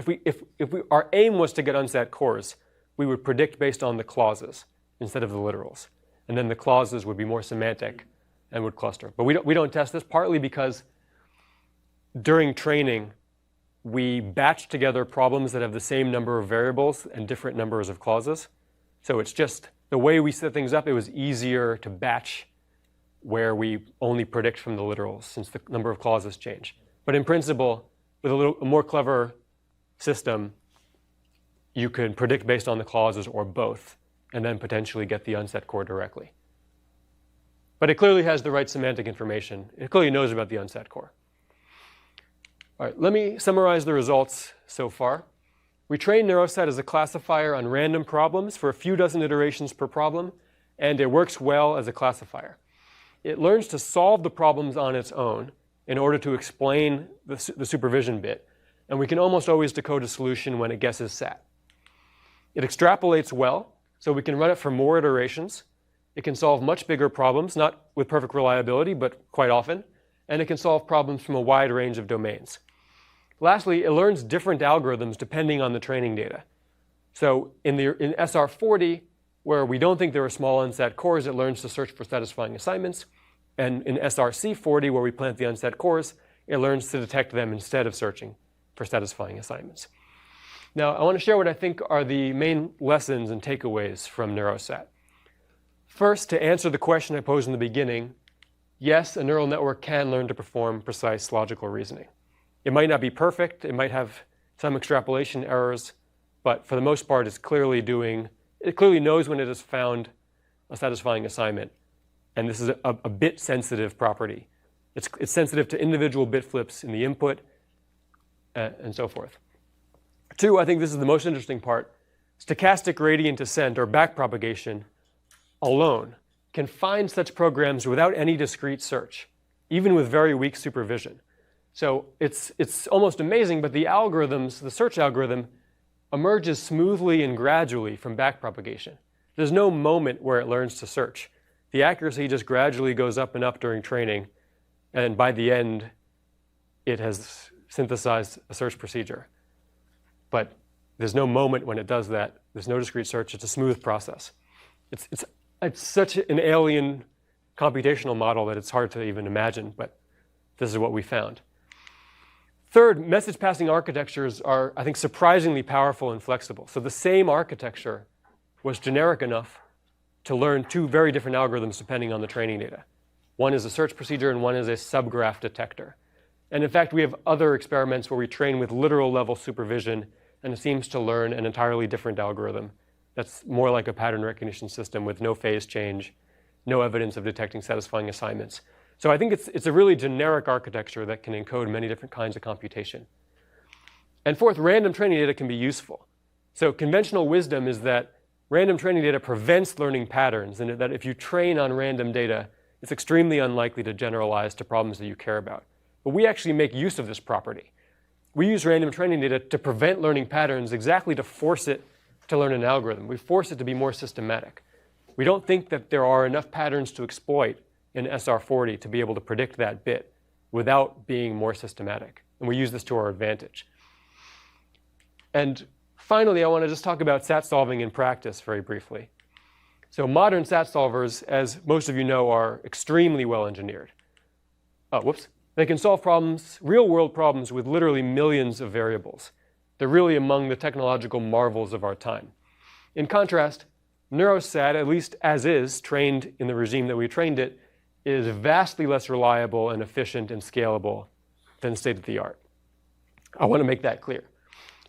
our aim was to get Unset cores, we would predict based on the clauses instead of the literals. And then the clauses would be more semantic and would cluster. But we don't test this, partly because during training, we batch together problems that have the same number of variables and different numbers of clauses. So it's just the way we set things up, it was easier to batch where we only predict from the literals since the number of clauses change. But in principle, with a more clever system, you can predict based on the clauses or both, and then potentially get the Unset core directly. But it clearly has the right semantic information. It clearly knows about the Unset core. All right, let me summarize the results so far. We trained NeuroSet as a classifier on random problems for a few dozen iterations per problem, and it works well as a classifier. It learns to solve the problems on its own in order to explain the supervision bit, and we can almost always decode a solution when it guesses SAT. It extrapolates well, so we can run it for more iterations. It can solve much bigger problems, not with perfect reliability, but quite often, and it can solve problems from a wide range of domains. Lastly, it learns different algorithms depending on the training data. So in SR40, where we don't think there are small Unset cores, it learns to search for satisfying assignments. And in SRC40, where we plant the Unset cores, it learns to detect them instead of searching for satisfying assignments. Now, I want to share what I think are the main lessons and takeaways from NeuroSat. First, to answer the question I posed in the beginning, yes, a neural network can learn to perform precise logical reasoning. It might not be perfect, it might have some extrapolation errors, but for the most part, it clearly knows when it has found a satisfying assignment. And this is a bit-sensitive property. It's sensitive to individual bit flips in the input, and so forth. Two, I think this is the most interesting part. Stochastic gradient descent, or backpropagation, alone can find such programs without any discrete search, even with very weak supervision. So it's almost amazing, but the search algorithm emerges smoothly and gradually from backpropagation. there's no moment where it learns to search. The accuracy just gradually goes up and up during training, and by the end, it has synthesized a search procedure. But there's no moment when it does that. There's no discrete search. It's a smooth process. It's such an alien computational model that it's hard to even imagine, but this is what we found. Third, message passing architectures are, I think, surprisingly powerful and flexible. So the same architecture was generic enough to learn two very different algorithms depending on the training data. One is a search procedure and one is a subgraph detector. And in fact, we have other experiments where we train with literal level supervision and it seems to learn an entirely different algorithm that's more like a pattern recognition system with no phase change, no evidence of detecting satisfying assignments. So I think it's a really generic architecture that can encode many different kinds of computation. And fourth, random training data can be useful. So conventional wisdom is that random training data prevents learning patterns, and that if you train on random data, it's extremely unlikely to generalize to problems that you care about. But we actually make use of this property. We use random training data to prevent learning patterns, exactly to force it to learn an algorithm. We force it to be more systematic. We don't think that there are enough patterns to exploit in SR40 to be able to predict that bit without being more systematic. And we use this to our advantage. And finally, I want to just talk about SAT solving in practice very briefly. So modern SAT solvers, as most of you know, are extremely well engineered. They can solve problems, real-world problems, with literally millions of variables. They're really among the technological marvels of our time. In contrast, NeuroSAT, at least as is, trained in the regime that we trained it, is vastly less reliable and efficient and scalable than state-of-the-art. I want to make that clear.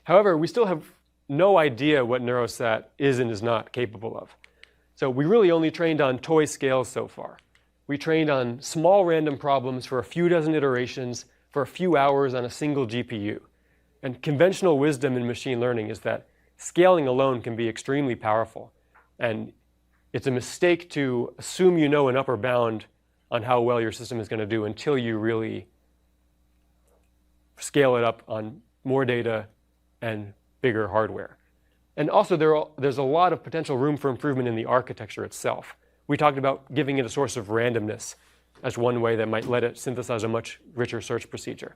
However, we still have no idea what NeuroSAT is and is not capable of. So we really only trained on toy scales so far. We trained on small random problems for a few dozen iterations for a few hours on a single GPU. And conventional wisdom in machine learning is that scaling alone can be extremely powerful. And it's a mistake to assume you know an upper bound on how well your system is going to do until you really scale it up on more data and bigger hardware. And also there's a lot of potential room for improvement in the architecture itself. We talked about giving it a source of randomness as one way that might let it synthesize a much richer search procedure.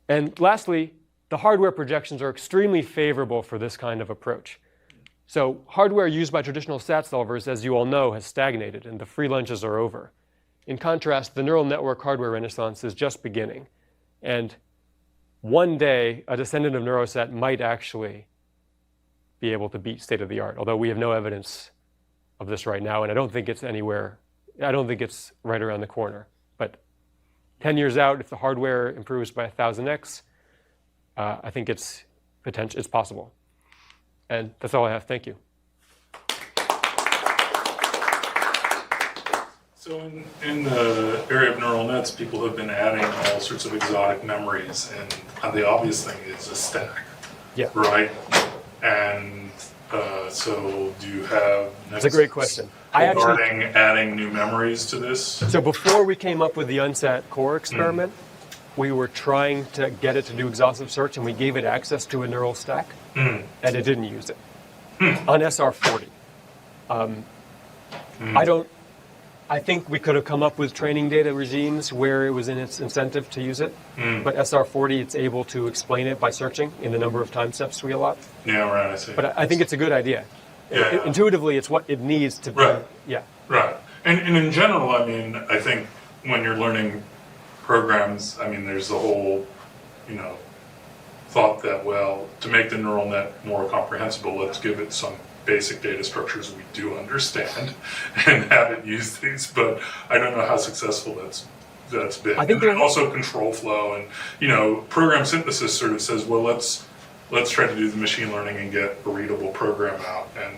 And lastly, the hardware projections are extremely favorable for this kind of approach. So hardware used by traditional SAT solvers, as you all know, has stagnated and the free lunches are over. In contrast, the neural network hardware renaissance is just beginning. And one day, a descendant of NeuroSat might actually be able to beat state-of-the-art, although we have no evidence of this right now, and I don't think it's right around the corner. But 10 years out, if the hardware improves by 1000x, I think it's possible. And that's all I have. Thank you. So in the area of neural nets, people have been adding all sorts of exotic memories, and the obvious thing is a stack, right? And so do you have... That's a great question. Regarding adding new memories to this? So before we came up with the Unset core experiment, we were trying to get it to do exhaustive search, and we gave it access to a neural stack, and it didn't use it on SR40. I think we could have come up with training data regimes where it was in its incentive to use it, but SR40, it's able to explain it by searching in the number of time steps we allot. Yeah, right, I see. But I think it's a good idea. Yeah. Intuitively, it's what it needs to be. Right. Yeah. Right. And in general, I mean, I think when you're learning programs, I mean, there's the whole, thought that, well, to make the neural net more comprehensible, let's give it some basic data structures we do understand and have it use these, but I don't know how successful that's been. I think and also control flow and, program synthesis sort of says, well, let's try to do the machine learning and get a readable program out. And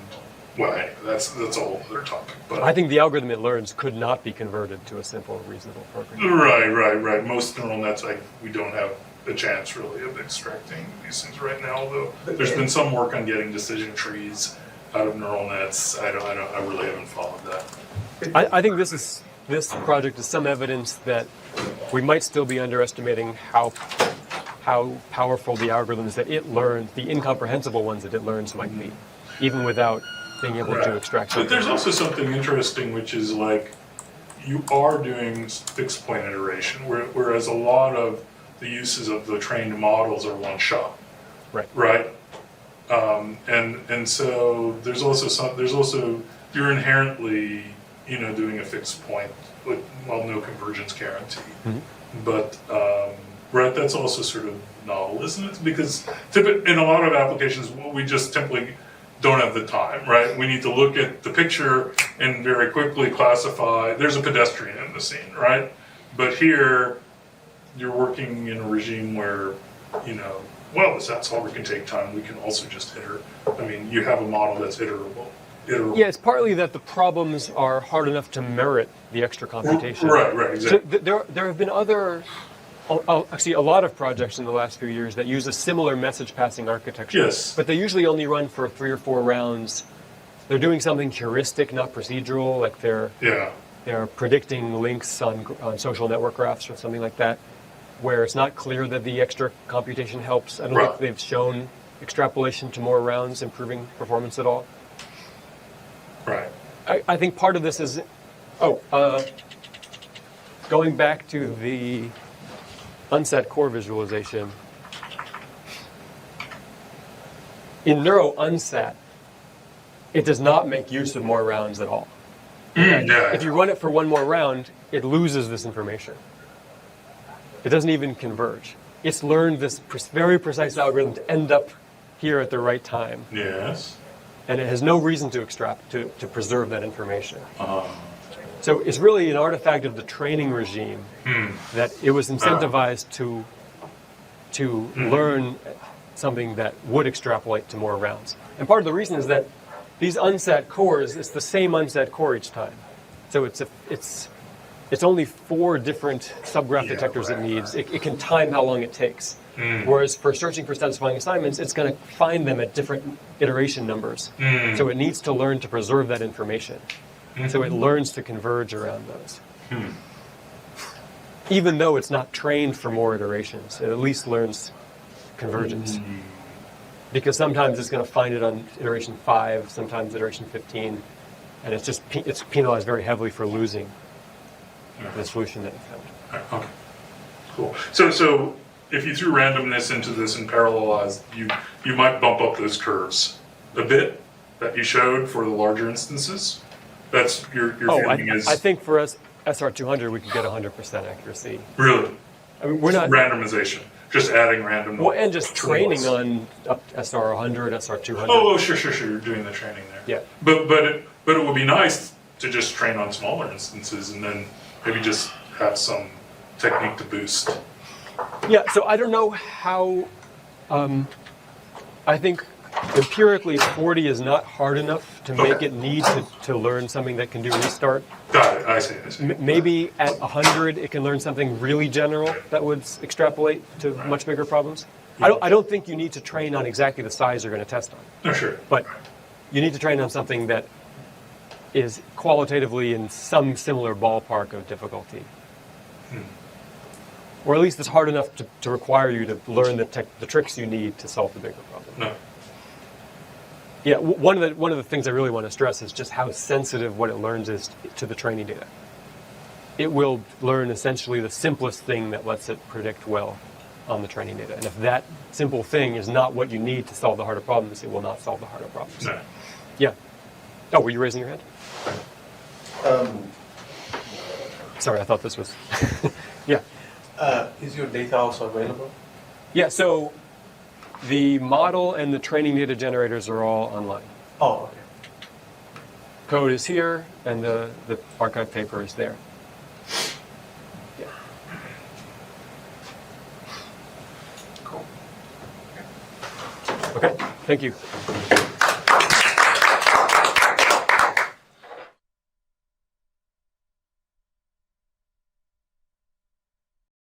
well, anyway, that's a whole other topic. But I think the algorithm it learns could not be converted to a simple, reasonable program. Right. Most neural nets, we don't have a chance really of extracting these things right now, although there's been some work on getting decision trees out of neural nets. I really haven't followed that. I think this project is some evidence that we might still be underestimating how powerful the algorithms that it learns, the incomprehensible ones that it learns, might be, even without being able Right. to extract But something. there's also something interesting, which is like you are doing fixed point iteration, whereas a lot of the uses of the trained models are one shot, Right. right? And so there's also you're inherently doing a fixed point with no convergence guarantee, but right, that's also sort of novel, isn't it? Because in a lot of applications, we just simply don't have the time, right? We need to look at the picture and very quickly classify. There's a pedestrian in the scene, right? But here, you're working in a regime where, well, the SAT solver can take time. We can also just you have a model that's iterable. Yeah, it's partly that the problems are hard enough to merit the extra computation. Right, exactly. So there have been actually a lot of projects in the last few years that use a similar message passing architecture. Yes. But they usually only run for 3 or 4 rounds. They're doing something heuristic, not procedural, like they're predicting links on social network graphs or something like that, where it's not clear that the extra computation helps. I don't think they've shown extrapolation to more rounds improving performance at all. Right. I think part of this is, going back to the Unset core visualization. In NeuroUnset, it does not make use of more rounds at all. If you run it for one more round, it loses this information. It doesn't even converge. It's learned this very precise algorithm to end up here at the right time. Yes. And it has no reason to to preserve that information. So it's really an artifact of the training regime that it was incentivized to learn something that would extrapolate to more rounds. And part of the reason is that these unset cores, it's the same unset core each time. So it's only 4 different subgraph detectors it needs. It can time how long it takes. Whereas for searching for satisfying assignments, it's going to find them at different iteration numbers. So it needs to learn to preserve that information. So it learns to converge around those. Even though it's not trained for more iterations, it at least learns convergence. Because sometimes it's going to find it on iteration 5, sometimes iteration 15, and it's penalized very heavily for losing the solution that it found. Okay. Cool. So if you threw randomness into this and parallelized, you might bump up those curves a bit that you showed for the larger instances. That's your feeling is. I think for us, SR200, we could get 100% accuracy. Really? I mean, we're not randomization, just adding random. Well, and just training on up SR100, SR200. Oh, sure. You're doing the training there. Yeah. But it would be nice to just train on smaller instances and then maybe just have some technique to boost. Yeah. So I don't know how. I think empirically 40 is not hard enough to make it need to learn something that can do restart. Got it. I see. Maybe at 100 it can learn something really general that would extrapolate to much bigger problems. I don't think you need to train on exactly the size you're going to test on. No, sure. But you need to train on something that is qualitatively in some similar ballpark of difficulty. Or at least it's hard enough to require you to learn the tricks you need to solve the bigger problem. No. Yeah, one of the things I really want to stress is just how sensitive what it learns is to the training data. It will learn essentially the simplest thing that lets it predict well on the training data. And if that simple thing is not what you need to solve the harder problems, it will not solve the harder problems. No. Yeah. Oh, were you raising your hand? Sorry, I thought this was... Yeah. Is your data also available? Yeah, so the model and the training data generators are all online. Oh, okay. Code is here, and the archive paper is there. Yeah. Cool. Okay, thank you.